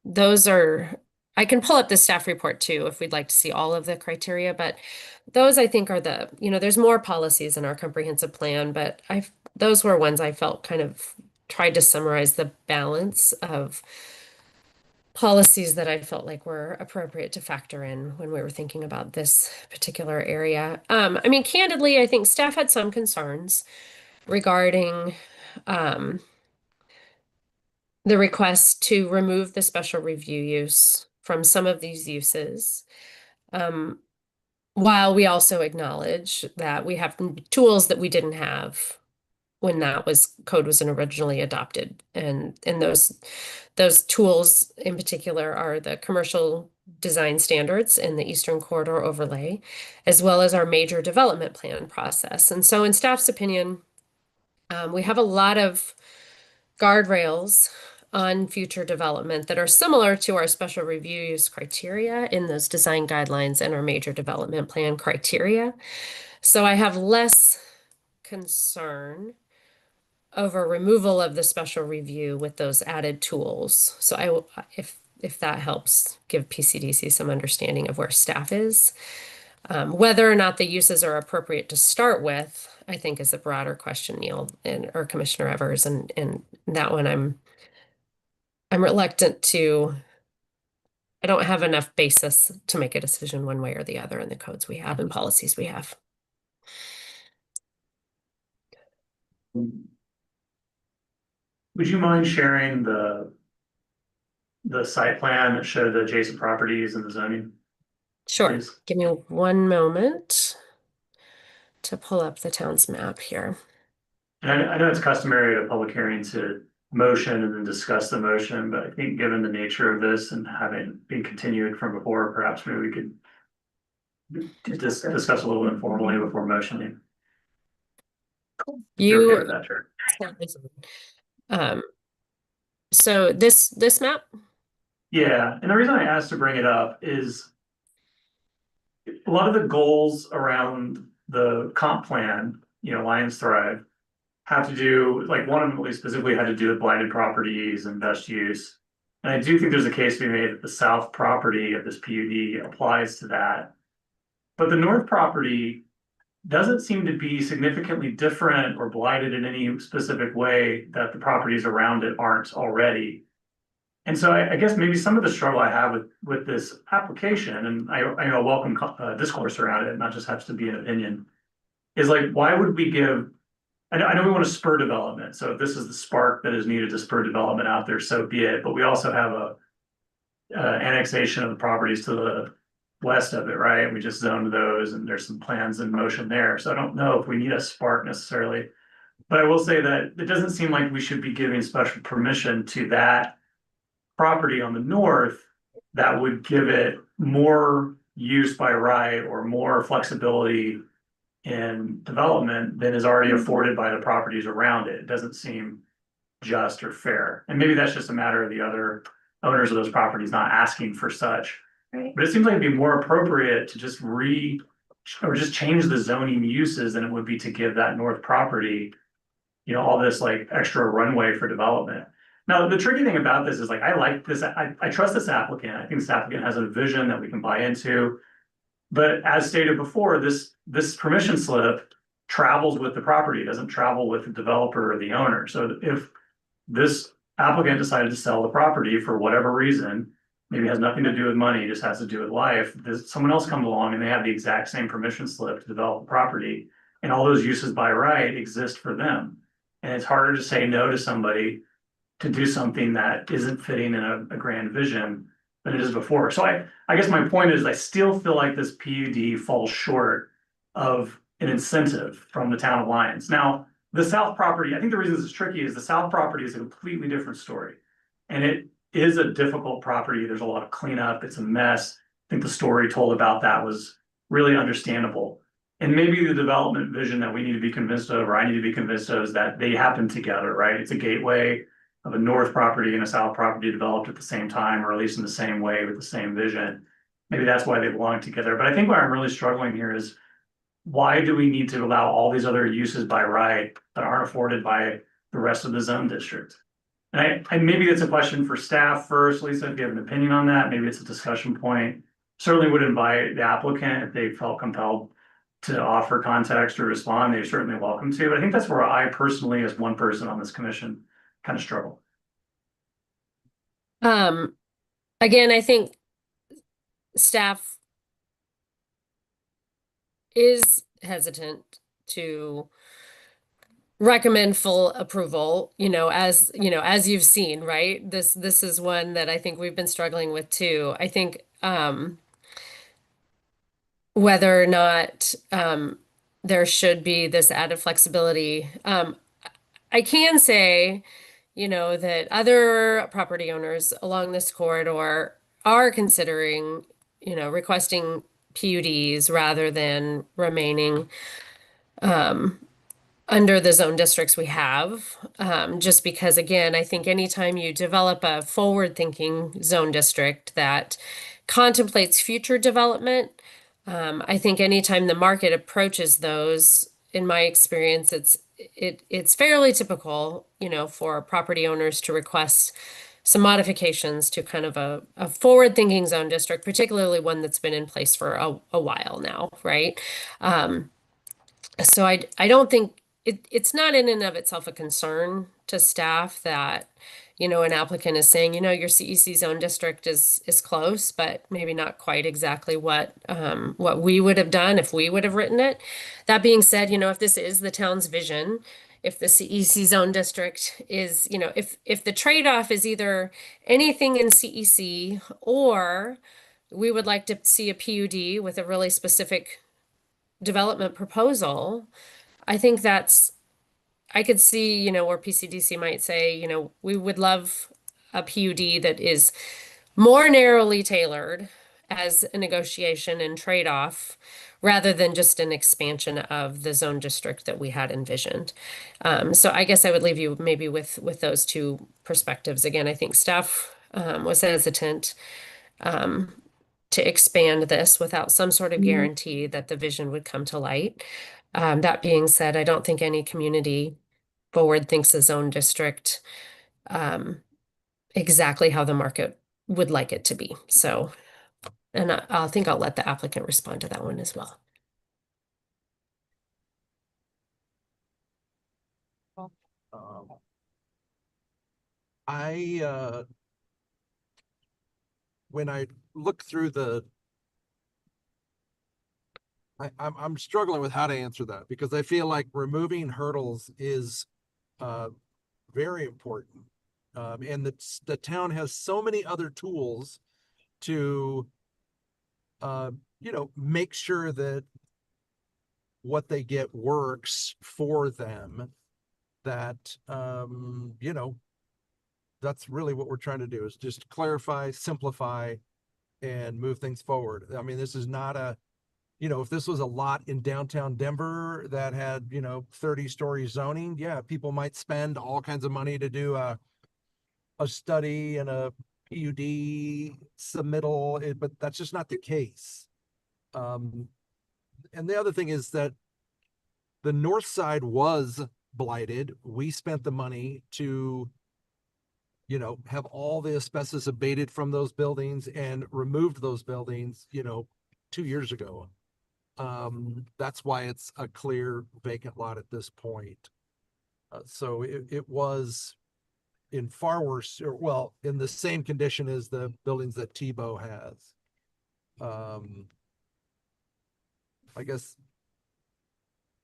those are, I can pull up the staff report too if we'd like to see all of the criteria, but those I think are there's more policies in our comprehensive plan, but those were ones I felt kind of tried to summarize the balance of policies that I felt like were appropriate to factor in when we were thinking about this particular area. I mean, candidly, I think staff had some concerns regarding um, the request to remove the special review use from some of these uses. Um, while we also acknowledge that we have tools that we didn't have when code was originally adopted. And those tools in particular are the commercial design standards in the Eastern Corridor overlay, as well as our major development plan process. And so in staff's opinion, we have a lot of guardrails on future development that are similar to our special review use criteria in those design guidelines and our major development plan criteria. So I have less concern over removal of the special review with those added tools. So I will, if that helps give PCDC some understanding of where staff is. Whether or not the uses are appropriate to start with, I think is a broader question, Neil or Commissioner Evers, and that one I'm reluctant to. I don't have enough basis to make a decision one way or the other in the codes we have and policies we have. Would you mind sharing the site plan that showed the adjacent properties and the zoning? Sure. Please? Give me one moment to pull up the town's map here. And I know it's customary at a public hearing to motion and then discuss the motion, but I think given the nature of this and having been continued from before, perhaps maybe we could discuss a little informally before motioning. If you're okay with that, sure. Um, so this map? Yeah, and the reason I asked to bring it up is a lot of the goals around the comp plan, Lions Thrive, have to do, like one of them at least specifically had to do with blighted properties and best use. And I do think there's a case to be made that the south property of this PUD applies to that. But the north property doesn't seem to be significantly different or blighted in any specific way that the properties around it aren't already. And so I guess maybe some of the struggle I have with this application, and I welcome discourse around it, not just has to be an opinion, is like, why would we give, I know we want to spur development. So if this is the spark that is needed to spur development out there, so be it. But we also have a annexation of the properties to the west of it, right? We just zoned those and there's some plans in motion there. So I don't know if we need a spark necessarily. But I will say that it doesn't seem like we should be giving special permission to that property on the north that would give it more use by right or more flexibility in development than is already afforded by the properties around it. It doesn't seem just or fair. And maybe that's just a matter of the other owners of those properties not asking for such. Right. But it seems like it'd be more appropriate to just just change the zoning uses than it would be to give that north property, all this like extra runway for development. Now, the tricky thing about this is like, I like this, I trust this applicant. I think this applicant has a vision that we can buy into. But as stated before, this permission slip travels with the property, it doesn't travel with the developer or the owner. So if this applicant decided to sell the property for whatever reason, maybe has nothing to do with money, just has to do with life, someone else comes along and they have the exact same permission slip to develop the property, and all those uses by right exist for them. And it's harder to say no to somebody to do something that isn't fitting in a grand vision than it is before. So I guess my point is I still feel like this PUD falls short of an incentive from the town of Lyons. Now, the south property, I think the reason this is tricky is the south property is a completely different story. And it is a difficult property. There's a lot of cleanup. It's a mess. I think the story told about that was really understandable. And maybe the development vision that we need to be convinced of, or I need to be convinced of, is that they happen together, right? It's a gateway of a north property and a south property developed at the same time, or at least in the same way with the same vision. maybe that's why they belong together. But I think where I'm really struggling here is why do we need to allow all these other uses by right that aren't afforded by the rest of the zone district? And maybe it's a question for staff first, Lisa, if you have an opinion on that, maybe it's a discussion point. Certainly would invite the applicant if they felt compelled to offer context or respond, they're certainly welcome to. But I think that's where I personally, as one person on this commission, kind of struggle. Again, I think staff is hesitant to recommend full approval, as you've seen, right? This is one that I think we've been struggling with too. I think whether or not there should be this added flexibility. I can say, that other property owners along this corridor are considering, requesting PUDs rather than remaining under the zone districts we have. Just because, again, I think anytime you develop a forward-thinking zone district that contemplates future development, I think anytime the market approaches those, in my experience, it's fairly typical, for property owners to request some modifications to kind of a forward-thinking zone district, particularly one that's been in place for a while now, right? So I don't think it's not in and of itself a concern to staff that, an applicant is saying, your CEC zone district is close, but maybe not quite exactly what we would have done if we would have written it. That being said, if this is the town's vision, if the CEC zone district is, if the trade-off is either anything in CEC or we would like to see a PUD with a really specific development proposal, I think I could see, where PCDC might say, we would love a PUD that is more narrowly tailored as a negotiation and trade-off rather than just an expansion of the zone district that we had envisioned. So I guess I would leave you maybe with those 2 perspectives. Again, I think staff was hesitant to expand this without some sort of guarantee that the vision would come to light. That being said, I don't think any community forward thinks a zone district exactly how the market would like it to be. So, and I think I'll let the applicant respond to that one as well. I when I look through I'm struggling with how to answer that because I feel like removing hurdles is very important. And the town has so many other tools to make sure that what they get works for them, that that's really what we're trying to do, is just clarify, simplify, and move things forward. I mean, this is not if this was a lot in downtown Denver that had 30-story zoning, yeah, people might spend all kinds of money to do a study and a PUD submittal, but that's just not the case. And the other thing is that the north side was blighted. We spent the money to have all the asbestos abated from those buildings and removed those buildings 2 years ago. That's why it's a clear vacant lot at this point. So it was in far worse, in the same condition as the buildings that Tebow has. I guess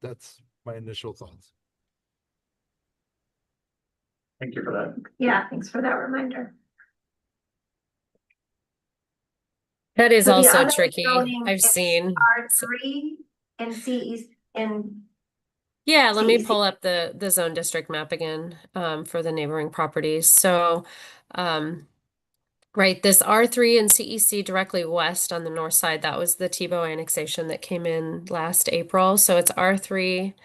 that's my initial thoughts. Thank you for that. Yeah, thanks for that reminder. That is So the also other tricky. zoning I've is seen. R3 and CE and Yeah, let me CEC. pull up the zone district map again for the neighboring properties. So, right, this R3 and CEC directly west on the north side, that was the Tebow annexation that came in last April. So it's R3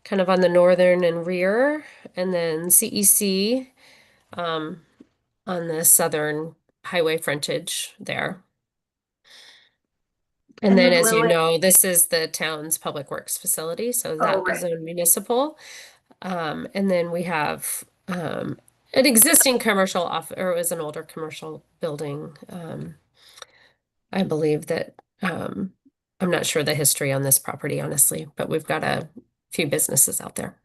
kind of on the northern and rear, and then CEC on the southern highway frontage there. And And then, then as you will it, know, this is the town's public works facility, so oh, that is right. zoned municipal. And then we have an existing commercial off, or it was an older commercial building. I believe that I'm not sure the history on this property, honestly, but we've got a few businesses out there.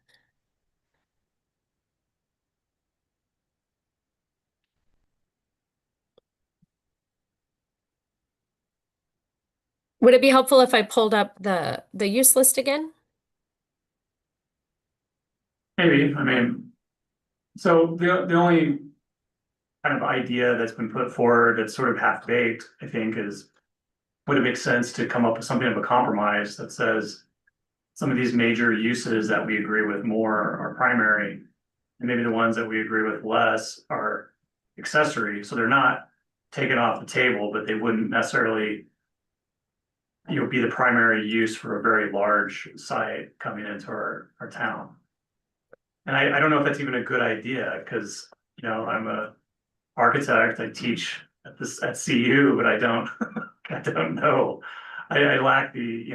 Would it be helpful if I pulled up the use list again? Maybe, I mean, so the only kind of idea that's been put forward that's sort of half baked, I think, is would it make sense to come up with something of a compromise that says some of these major uses that we agree with more are primary, and maybe the ones that we agree with less are accessory, so they're not taken off the table, but they wouldn't necessarily, be the primary use for a very large site coming into our town. And I don't know if that's even a good idea, because, I'm a architect, I teach at CU, but I don't, I don't know. I lack the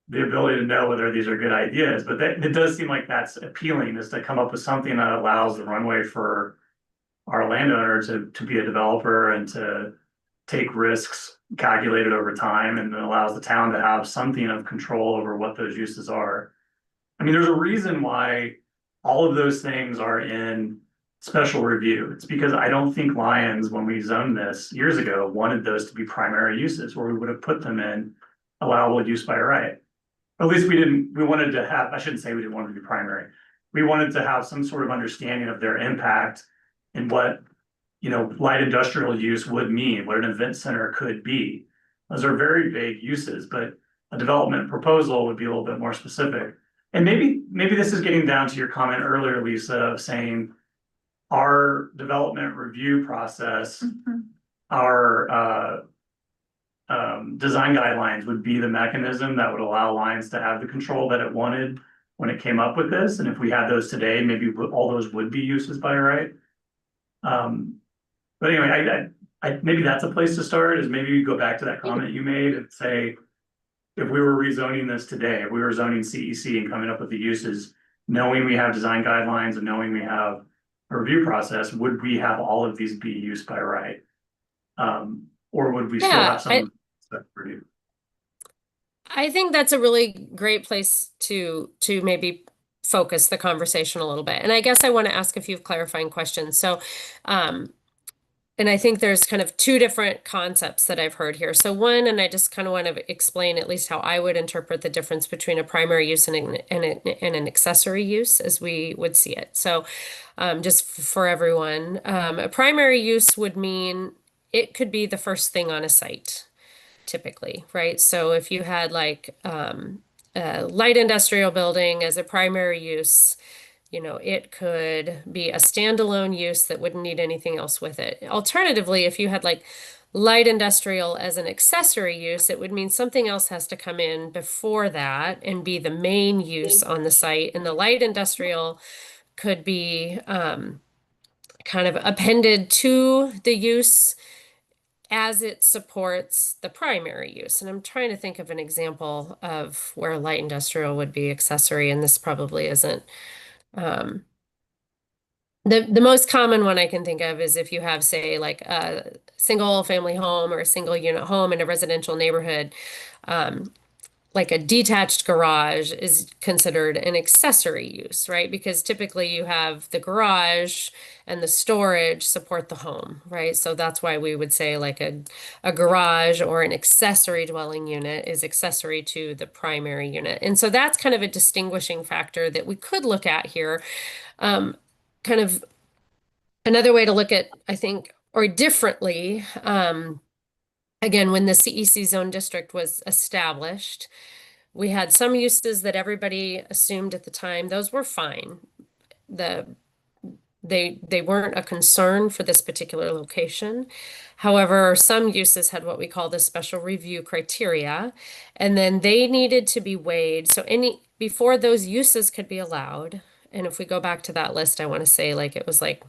ability to know whether these are good ideas, but it does seem like that's appealing, is to come up with something that allows the runway for our landowner to be a developer and to take risks calculated over time, and it allows the town to have something of control over what those uses are. I mean, there's a reason why all of those things are in special review. It's because I don't think Lions, when we zoned this years ago, wanted those to be primary uses, where we would have put them in allowable use by right. At least we wanted to have, I shouldn't say we didn't want them to be primary. We wanted to have some sort of understanding of their impact and what, light industrial use would mean, what an event center could be. Those are very vague uses, but a development proposal would be a little bit more specific. And maybe this is getting down to your comment earlier, Lisa, of saying our development review process, Mhm. our design guidelines would be the mechanism that would allow Lions to have the control that it wanted when it came up with this. And if we had those today, maybe all those would be uses by right. But anyway, maybe that's a place to start, is maybe you go back to that comment you made and say, if we were rezoning this today, if we were zoning CEC and coming up with the uses, knowing we have design guidelines and knowing we have a review process, would we have all of these be used by right? Or would we still Yeah, have some review? I think that's a really great place to maybe focus the conversation a little bit. And I guess I want to ask a few clarifying questions. So, and I think there's kind of two different concepts that I've heard here. So one, and I just kind of want to explain at least how I would interpret the difference between a primary use and an accessory use as we would see it. So just for everyone, a primary use would mean it could be the first thing on a site, typically, right? So if you had like a light industrial building as a primary use, it could be a standalone use that wouldn't need anything else with it. Alternatively, if you had like light industrial as an accessory use, it would mean something else has to come in before that and be the main use on the site. And the light industrial could be kind of appended to the use as it supports the primary use. And I'm trying to think of an example of where light industrial would be accessory, and this probably isn't. The most common one I can think of is if you have, say, like a single family home or a single unit home in a residential neighborhood, like a detached garage is considered an accessory use, right? Because typically you have the garage and the storage support the home, right? So that's why we would say like a garage or an accessory dwelling unit is accessory to the primary unit. And so that's kind of a distinguishing factor that we could look at here. Kind of another way to look at, I think, or differently, again, when the CEC zone district was established, we had some uses that everybody assumed at the time, those were fine. They weren't a concern for this particular location. However, some uses had what we call the special review criteria, and then they needed to be weighed. So before those uses could be allowed, and if we go back to that list, I want to say like it was like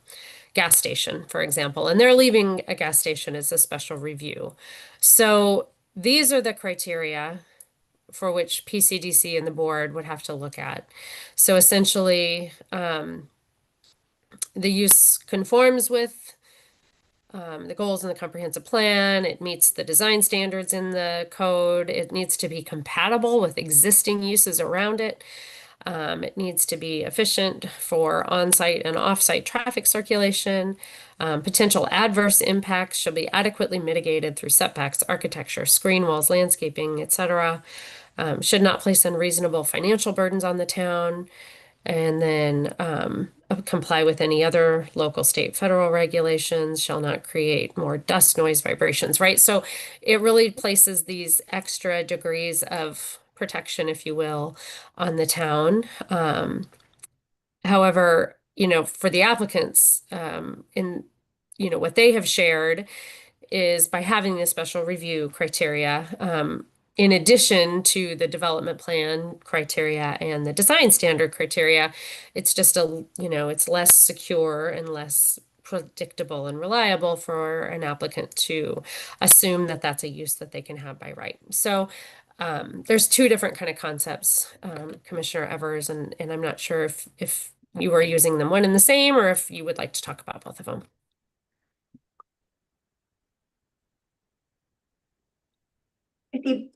gas station, for example, and they're leaving a gas station as a special review. So these are the criteria for which PCDC and the board would have to look at. So essentially, the use conforms with the goals in the comprehensive plan. It meets the design standards in the code. It needs to be compatible with existing uses around it. It needs to be efficient for on-site and off-site traffic circulation. Potential adverse impacts shall be adequately mitigated through setbacks, architecture, screen walls, landscaping, etc. Should not place unreasonable financial burdens on the town. And then comply with any other local, state, federal regulations, shall not create more dust, noise, vibrations, right? So it really places these extra degrees of protection, if you will, on the town. However, for the applicants, what they have shared is by having this special review criteria, in addition to the development plan criteria and the design standard criteria, it's just it's less secure and less predictable and reliable for an applicant to assume that that's a use that they can have by right. So there's two different kind of concepts, Commissioner Evers, and I'm not sure if you are using them one and the same, or if you would like to talk about both of them. I think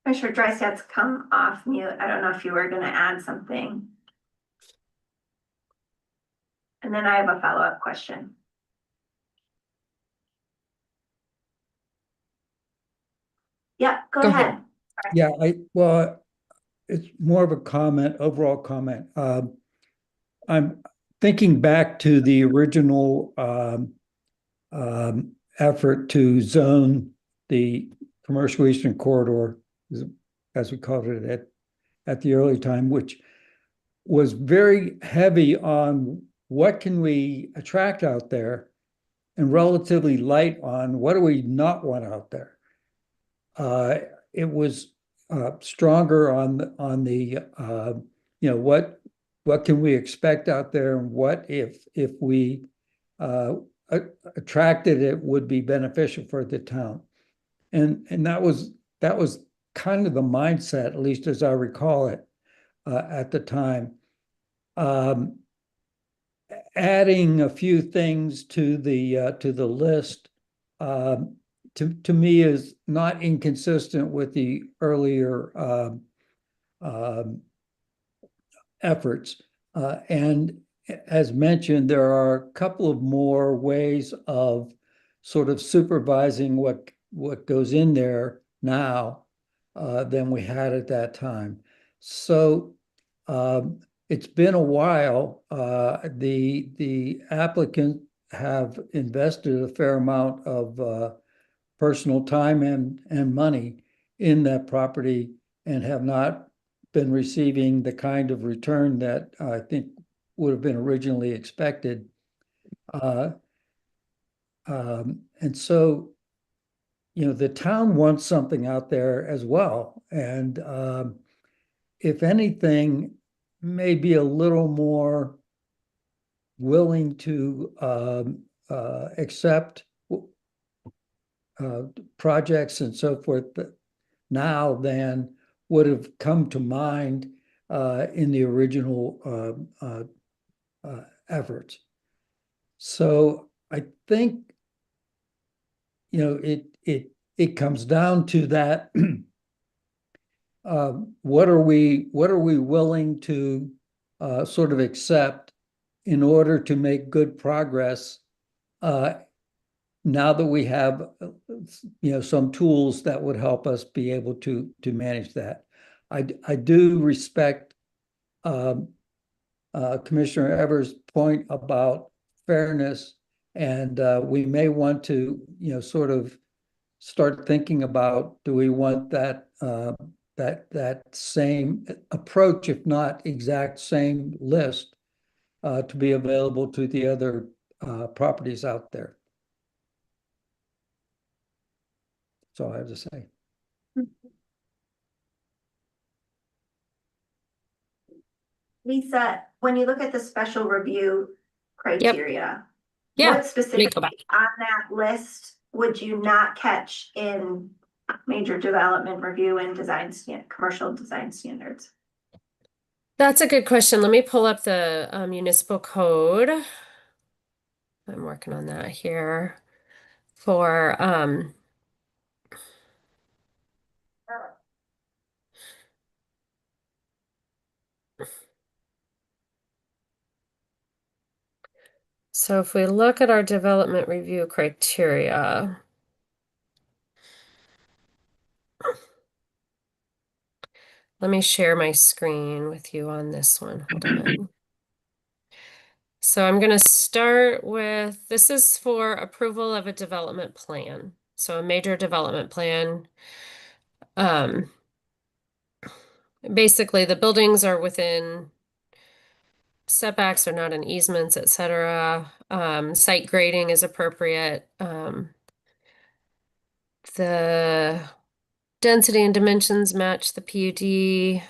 Commissioner Drysad's come off mute. I don't know if you were going to add something. And then I have a follow-up question. Yeah, go ahead. Yeah, well, it's more of a comment, overall comment. I'm thinking back to the original effort to zone the commercial eastern corridor, as we called it at the early time, which was very heavy on what can we attract out there and relatively light on what do we not want out there. It was stronger on the what can we expect out there, and what if we attracted it would be beneficial for the town, and that was kind of the mindset, at least as I recall it, at the time. Adding a few things to the list to me is not inconsistent with the earlier efforts. And as mentioned, there are a couple of more ways of sort of supervising what goes in there now than we had at that time. So it's been a while. The applicant have invested a fair amount of personal time and money in that property and have not been receiving the kind of return that I think would have been originally expected. And so, the town wants something out there as well. And if anything, maybe a little more willing to accept projects and so forth now than would have come to mind in the original efforts. So I think it comes down to that. What are we willing to sort of accept in order to make good progress now that we have some tools that would help us be able to manage that. I do respect Commissioner Evers' point about fairness, and we may want to sort of start thinking about, do we want that that same approach, if not exact same list, to be available to the other properties out there. That's all I have to say. Lisa, when you look at the special review criteria, Yeah, what specifically go back. on that list would you not catch in major development review and commercial design standards? That's a good question. Let me pull up the municipal code. I'm working on that here for so if we look at our development review criteria, let me share my screen with you on this one. Hold on. So I'm going to start with, this is for approval of a development plan. So a major development plan. Basically, the buildings are within setbacks are not in easements, etc. Site grading is appropriate. The density and dimensions match the PUD.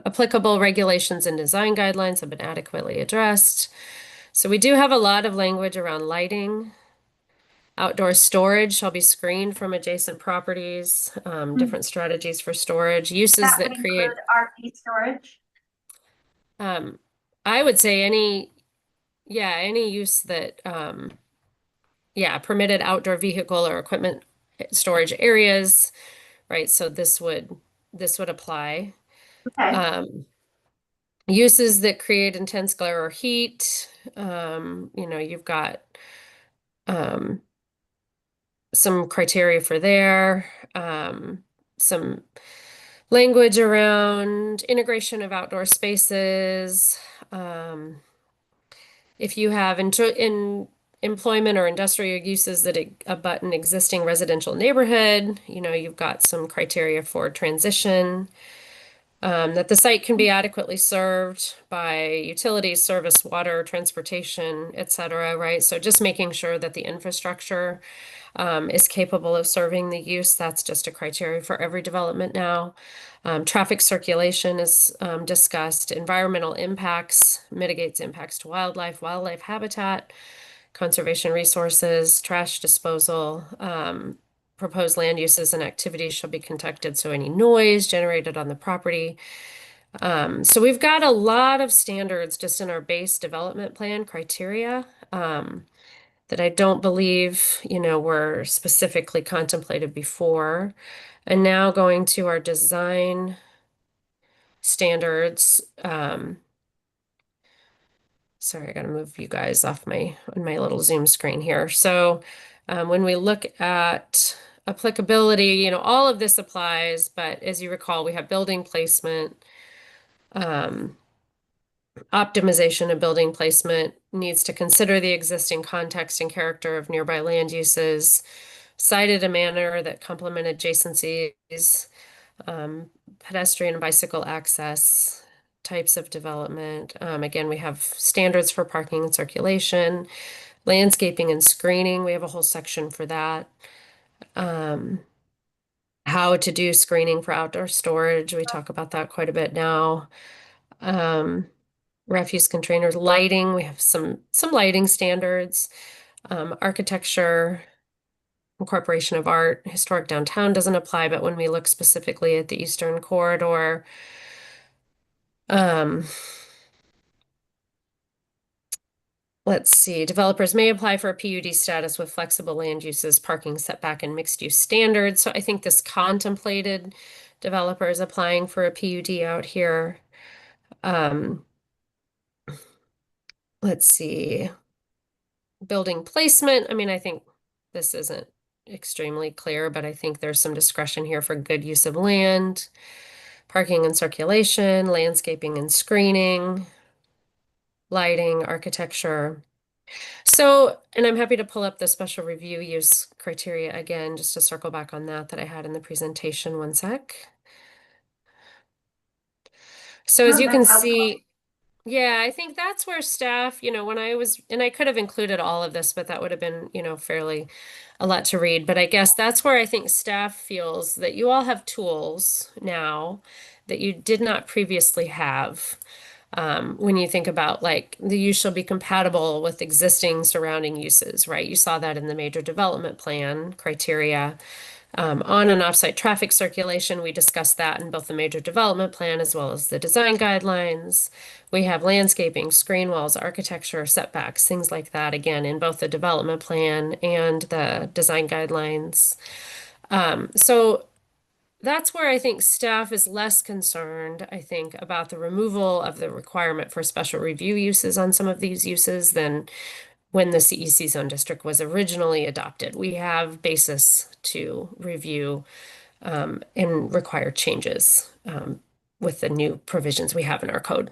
Applicable regulations and design guidelines have been adequately addressed. So we do have a lot of language around lighting. Outdoor storage shall be screened from adjacent properties, different strategies for storage, uses That would that create, include RV storage. I would say any use that, permitted outdoor vehicle or equipment storage areas, right? So this would apply. Okay, Uses that create intense glare or heat, you've got um, some criteria for there, some language around integration of outdoor spaces. If you have in employment or industrial uses that abut an existing residential neighborhood, you've got some criteria for transition. That the site can be adequately served by utilities, service, water, transportation, et cetera, right? So just making sure that the infrastructure is capable of serving the use. That's just a criteria for every development now. Traffic circulation is discussed. Environmental impacts mitigates impacts to wildlife habitat, conservation resources, trash disposal. Proposed land uses and activities shall be conducted so any noise generated on the property. So we've got a lot of standards just in our base development plan criteria. That I don't believe, were specifically contemplated before. And now going to our design standards. Sorry, I gotta move you guys off on my little Zoom screen here. So when we look at applicability, all of this applies, but as you recall, we have building placement, optimization of building placement needs to consider the existing context and character of nearby land uses, sited a manner that complement adjacencies, pedestrian and bicycle access, types of development. Again, we have standards for parking and circulation, landscaping and screening. We have a whole section for that. How to do screening for outdoor storage. We talk about that quite a bit now. Refuse containers, lighting. We have some lighting standards. Architecture, incorporation of art. Historic downtown doesn't apply, but when we look specifically at the Eastern Corridor, let's see, developers may apply for a PUD status with flexible land uses, parking setback, and mixed use standards. So I think this contemplated developers applying for a PUD out here. Let's see, building placement. I mean, I think this isn't extremely clear, but I think there's some discretion here for good use of land, parking and circulation, landscaping and screening, lighting, architecture. So, and I'm happy to pull up the special review use criteria again, just to circle back on that I had in the presentation. One sec. So as Oh, you can that's helpful. see, yeah, I think that's where staff, when and I could have included all of this, but that would have been, fairly a lot to read. But I guess that's where I think staff feels that you all have tools now that you did not previously have. When you think about like the use shall be compatible with existing surrounding uses, right? You saw that in the major development plan criteria. On and off-site traffic circulation, we discussed that in both the major development plan as well as the design guidelines. We have landscaping, screen walls, architecture, setbacks, things like that, again, in both the development plan and the design guidelines. So that's where I think staff is less concerned, I think, about the removal of the requirement for special review uses on some of these uses than when the CEC zone district was originally adopted. We have basis to review and require changes with the new provisions we have in our code.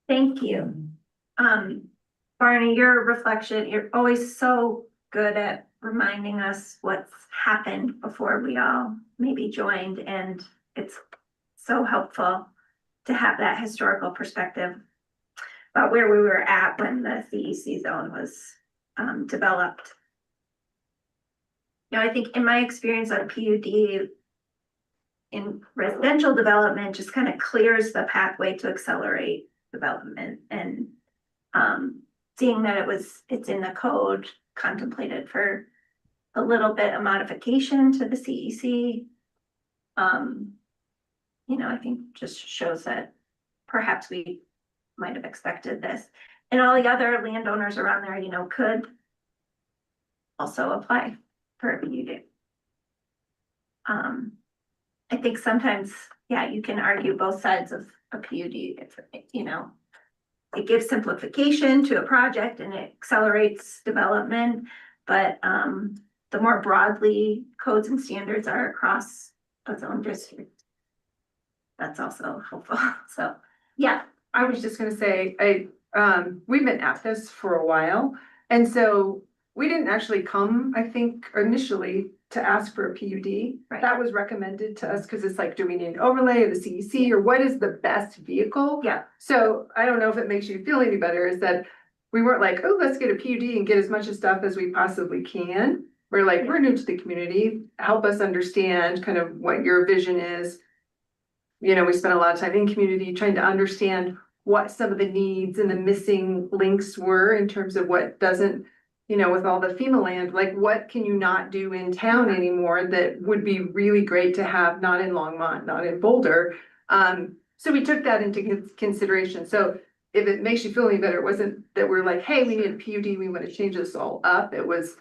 Thank you. Barney, your reflection, you're always so good at reminding us what's happened before we all maybe joined, and it's so helpful to have that historical perspective about where we were at when the CEC zone was developed. You know, I think in my experience on PUD in residential development just kind of clears the pathway to accelerate development, and seeing that it's in the code contemplated for a little bit of modification to the CEC. You know, I think just shows that perhaps we might have expected this, and all the other landowners around there, you know, could also apply for a PUD. I think sometimes, yeah, you can argue both sides of a PUD. If, you know, it gives simplification to a project and it accelerates development, but the more broadly codes and standards are across a zone district, that's also helpful. So, yeah. I was just gonna say, we've been at this for a while, and so we didn't actually come, I think, initially to ask for a PUD. Right. That was recommended to us because it's like, do we need an overlay of the CEC, or what is the best vehicle? Yeah. So I don't know if it makes you feel any better, is that we weren't like, oh, let's get a PUD and get as much of stuff as we possibly can. We're like, we're new to the community, help us understand kind of what your vision is. You know, we spent a lot of time in community trying to understand what some of the needs and the missing links were in terms of what doesn't, you know, with all the FEMA land, like what can you not do in town anymore that would be really great to have, not in Longmont, not in Boulder. So we took that into consideration. So if it makes you feel any better, it wasn't that we're like, hey, we need a PUD, we want to change this all up. That was,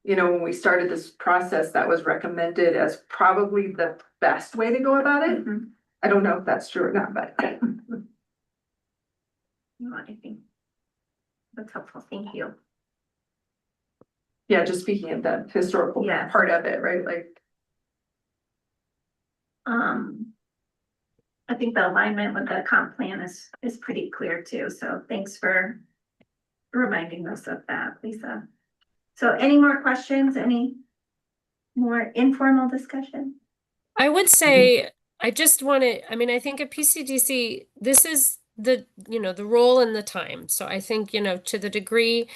you know, when we started this process, that was recommended as probably the best way to go about it. Mhm. I don't know if that's true or not, but. No, I think that's helpful. Thank you. Yeah, just speaking of the historical Yeah. part of it, right? Like, I think the alignment with the comp plan is pretty clear too. So thanks for reminding us of that, Lisa. So any more questions? Any more informal discussion? I would say, I just want to, I mean, I think at PCDC, this is the, you know, the role and the time. So I think, you know, to the degree,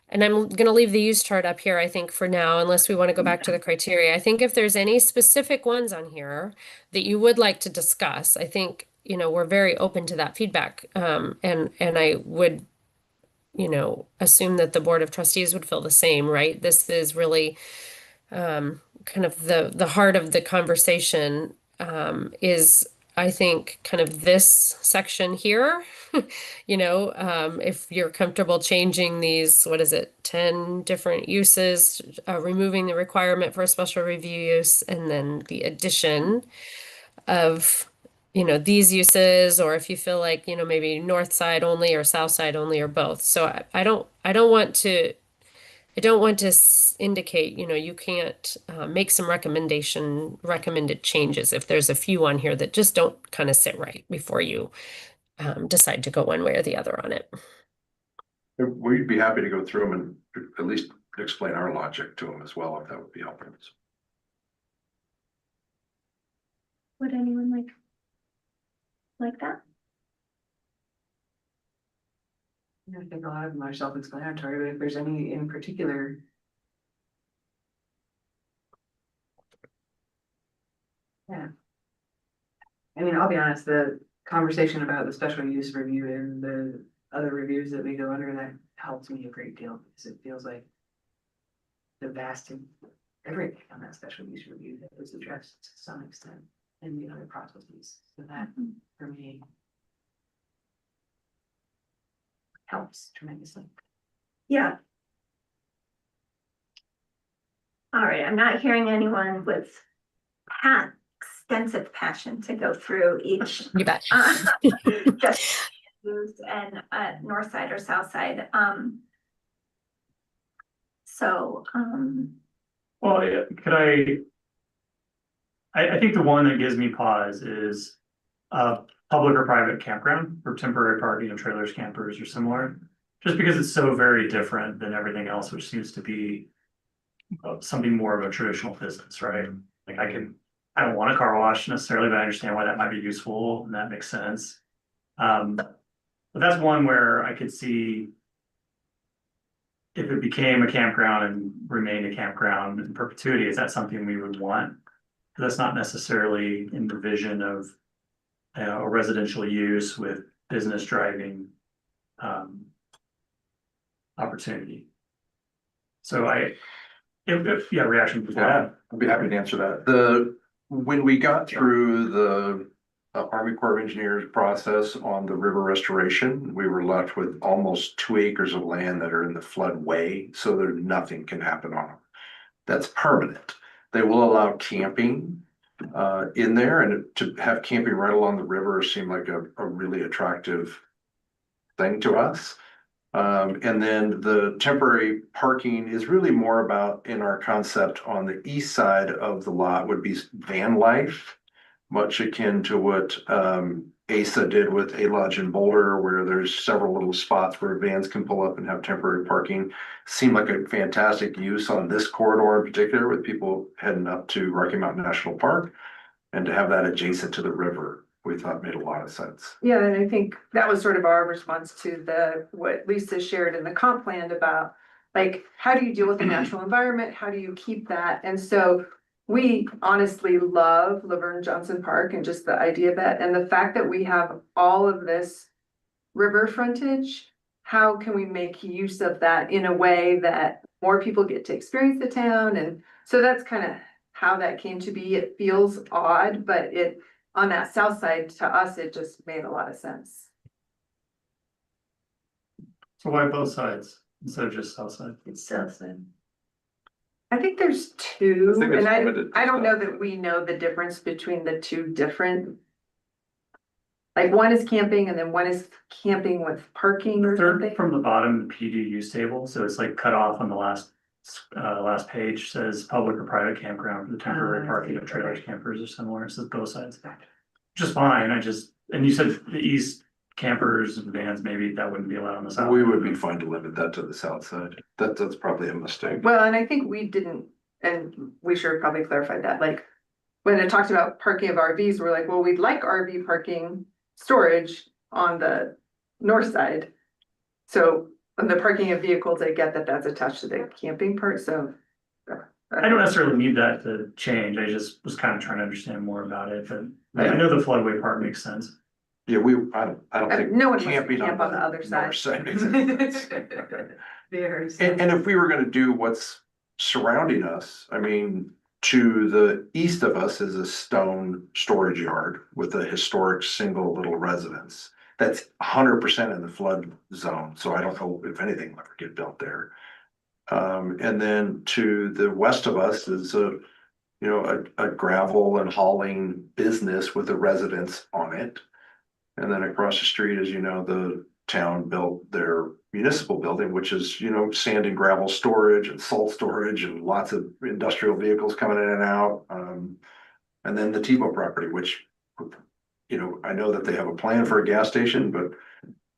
and I'm going to leave the use chart up here, I think, for now, unless we want to go back to the criteria. I think if there's any specific ones on here that you would like to discuss, I think, you know, we're very open to that feedback. And I would, you know, assume that the Board of Trustees would feel the same, right? This is really kind of the heart of the conversation is, I think, kind of this section here. You know, if you're comfortable changing these, what is it, 10 different uses, removing the requirement for a special review use, and then the addition of, you know, these uses, or if you feel like, you know, maybe north side only or south side only or both. So I don't want to indicate, you know, you can't make some recommended changes if there's a few on here that just don't kind of sit right before you decide to go one way or the other on it. We'd be happy to go through them and at least explain our logic to them as well, if that would be helpful. Would anyone like that? I think a lot of them are self-explanatory, but if there's any in particular. Yeah. I mean, I'll be honest, the conversation about the special use review and the other reviews that we go under, that helps me a great deal, because it feels like the vast and everything on that special use review that was addressed to some extent in the other processes. So that for me helps tremendously. Yeah. All right, I'm not hearing anyone with extensive passion to go through each You bet. just and north side or south side. Well, yeah, I think the one that gives me pause is public or private campground for temporary parking of trailers, campers, or similar. Just because it's so very different than everything else, which seems to be something more of a traditional business, right? Like I don't want a car wash necessarily, but I understand why that might be useful and that makes sense. But that's one where I could see if it became a campground and remained a campground in perpetuity, is that something we would want? That's not necessarily in the vision of a residential use with business driving opportunity. So yeah, reaction. Yeah, I'd be happy to answer that. When we got through the Army Corps of Engineers process on the river restoration, we were left with almost 2 acres of land that are in the floodway, so there nothing can happen on them. That's permanent. They will allow camping in there, and to have camping right along the river seemed like a really attractive thing to us. And then the temporary parking is really more about, in our concept on the east side of the lot, would be van life, much akin to what ASA did with A Lodge in Boulder, where there's several little spots where vans can pull up and have temporary parking. Seemed like a fantastic use on this corridor in particular, with people heading up to Rocky Mountain National Park, and to have that adjacent to the river, we thought made a lot of sense. Yeah, and I think that was sort of our response to what Lisa shared in the comp plan about, like, how do you deal with the natural environment? How do you keep that? And so we honestly love Laverne Johnson Park and just the idea of that, and the fact that we have all of this river frontage. How can we make use of that in a way that more people get to experience the town? And so that's kind of how that came to be. It feels odd, but on that south side, to us, it just made a lot of sense. So why both sides instead of just south side? It's south side. I think there's two, I think it's and limited to I don't know south. that we know the difference between the two different. Like one is camping and then one is camping with parking or Third something. from the bottom, the PD use table, so it's like cut off on the last page, says public or private campground for the temporary I parking see. of trailers, campers, or similar. It says both sides. Just fine. And you said the east campers and vans, maybe that wouldn't be allowed on the south. We would be fine to limit that to the south side. That's probably a mistake. Well, and I think we didn't, and we should have probably clarified that, like, when it talked about parking of RVs, we're like, well, we'd like RV parking storage on the north side. So on the parking of vehicles, I get that that's attached to the camping part, so. I don't necessarily need that to change. I just was kind of trying to understand more about it, but I know the floodway part makes sense. Yeah, I don't think. No one wants to camping camp on the other north side. makes any sense. And if we were gonna do what's surrounding us, I mean, to the east of us is a stone storage yard with a historic single little residence. That's 100% in the flood zone, so I don't know if anything will ever get built there. And then to the west of us is a gravel and hauling business with a residence on it. And then across the street, as you know, the town built their municipal building, which is, sand and gravel storage and salt storage and lots of industrial vehicles coming in and out. And then the Tebow property, which, I know that they have a plan for a gas station, but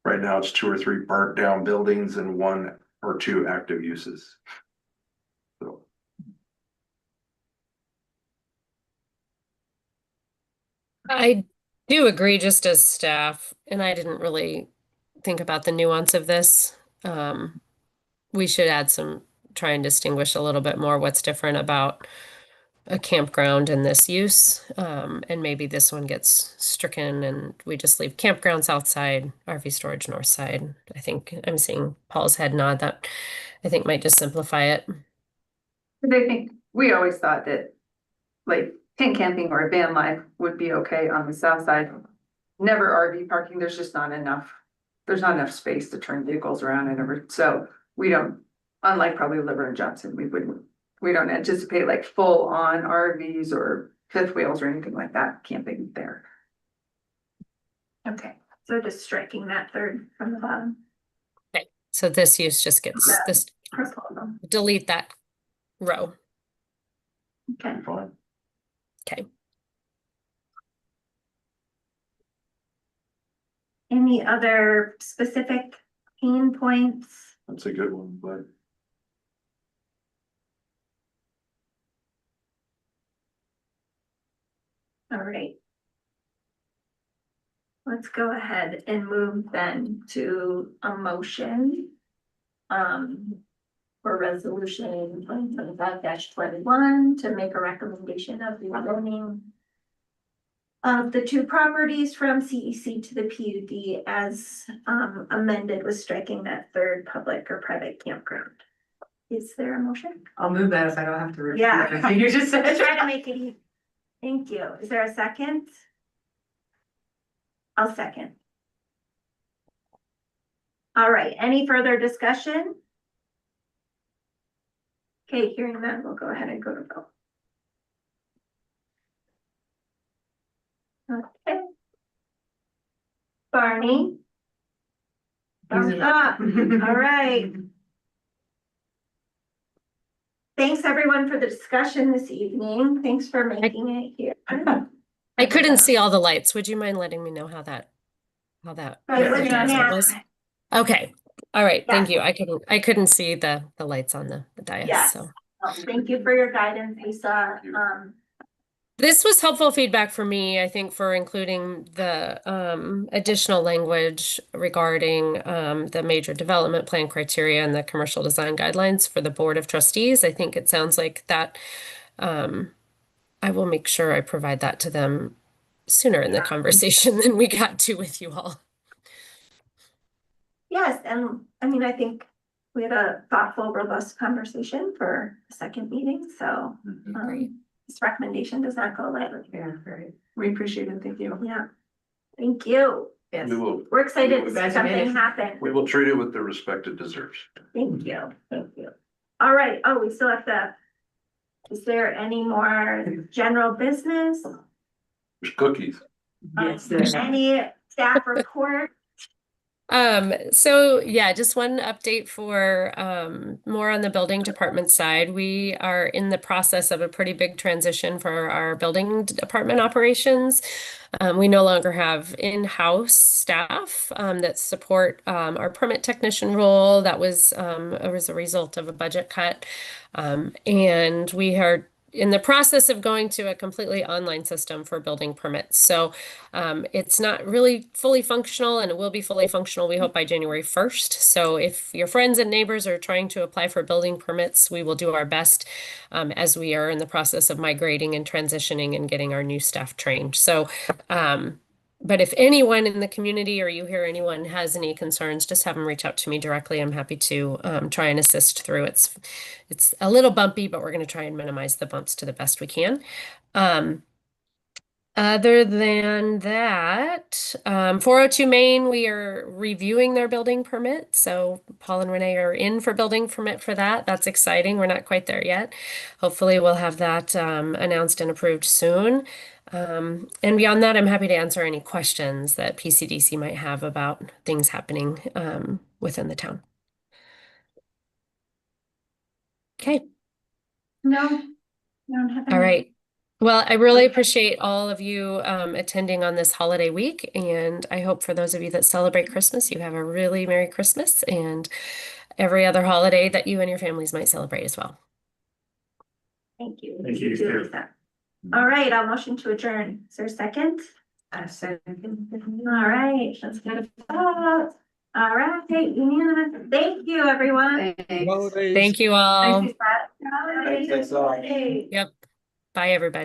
right now it's 2 or 3 burnt down buildings and 1 or 2 active uses. So. I do agree just as staff, and I didn't really think about the nuance of this. We should try and distinguish a little bit more what's different about a campground in this use. And maybe this one gets stricken and we just leave campground south side, RV storage north side. I think I'm seeing Paul's head nod. That I think might just simplify it. They think, we always thought that like tent camping or van life would be okay on the south side. Never RV parking, there's just not enough, there's not enough space to turn vehicles around and over, so we don't, unlike probably Liver and Johnson, we don't anticipate like full on RVs or fifth wheels or anything like that camping there. Okay, so just striking that third from the bottom. So this use just gets Yeah. this, Proposal. delete that row. Okay. Fine. Okay. Any other specific pain points? That's a good one, but All right. Let's go ahead and move then to a motion. For resolution 2025-21 to make a recommendation of rezoning of the two properties from CEC to the PUD as amended with striking that third public or private campground. Is there a motion? I'll move that if I don't have to. repeat Yeah. everything you just said. Try to make it easy. Thank you. Is there a second? I'll second. All right, any further discussion? Okay, hearing that, we'll go ahead and go to vote. Okay. Barney? Thumbs up. All right. Thanks everyone for the discussion this evening. Thanks for making it here. I couldn't see all the lights. Would you mind letting me know how that It was was? math. Okay. All right. Thank Yeah. you. I couldn't see the lights on the dais. Yes. So Thank you for your guidance, Lisa. this was helpful feedback for me, I think, for including the additional language regarding the major development plan criteria and the commercial design guidelines for the Board of Trustees. I think it sounds like that I will make sure I provide that to them sooner in the conversation than we got to with you all. Yes, and I mean, I think we had a thoughtful, robust conversation for the second meeting, so Great. this recommendation does not go lightly. Yeah, right. We appreciate it, thank you. Yeah, thank you. Yes. We're excited to see Glad you made something it. happen. we will treat it with the respect it deserves. Thank you, thank you. All right, oh, we still have to, is there any more general business? There's cookies. Yes, there's- Any staff report? So yeah, just one update for more on the building department side. We are in the process of a pretty big transition for our building department operations. We no longer have in-house staff that support our permit technician role. That was a result of a budget cut. And we are in the process of going to a completely online system for building permits. So it's not really fully functional, and it will be fully functional, we hope, by January 1st. So if your friends and neighbors are trying to apply for building permits, we will do our best as we are in the process of migrating and transitioning and getting our new staff trained. So but if anyone in the community or you hear anyone has any concerns, just have them reach out to me directly. I'm happy to try and assist through. It's a little bumpy, but we're going to try and minimize the bumps to the best we can. Other than that, 402 Main, we are reviewing their building permit. So Paul and Renee are in for building permit for that. That's exciting. We're not quite there yet. Hopefully we'll have that announced and approved soon. And beyond that, I'm happy to answer any questions that PCDC might have about things happening within the town. Okay. No, I don't have any. All right. Well, I really appreciate all of you attending on this holiday week, and I hope for those of you that celebrate Christmas, you have a really Merry Christmas and every other holiday that you and your families might celebrate as well. Thank you. Thank you, too, too. Lisa. All right, I'll motion to adjourn. Is there a second? I said- All right, let's get a vote. All right, unanimous. Thank you, everyone. Thanks. Holidays. Thank you all. Thanks, Lisa. Thanks all. Holidays. Yep. Bye, everybody.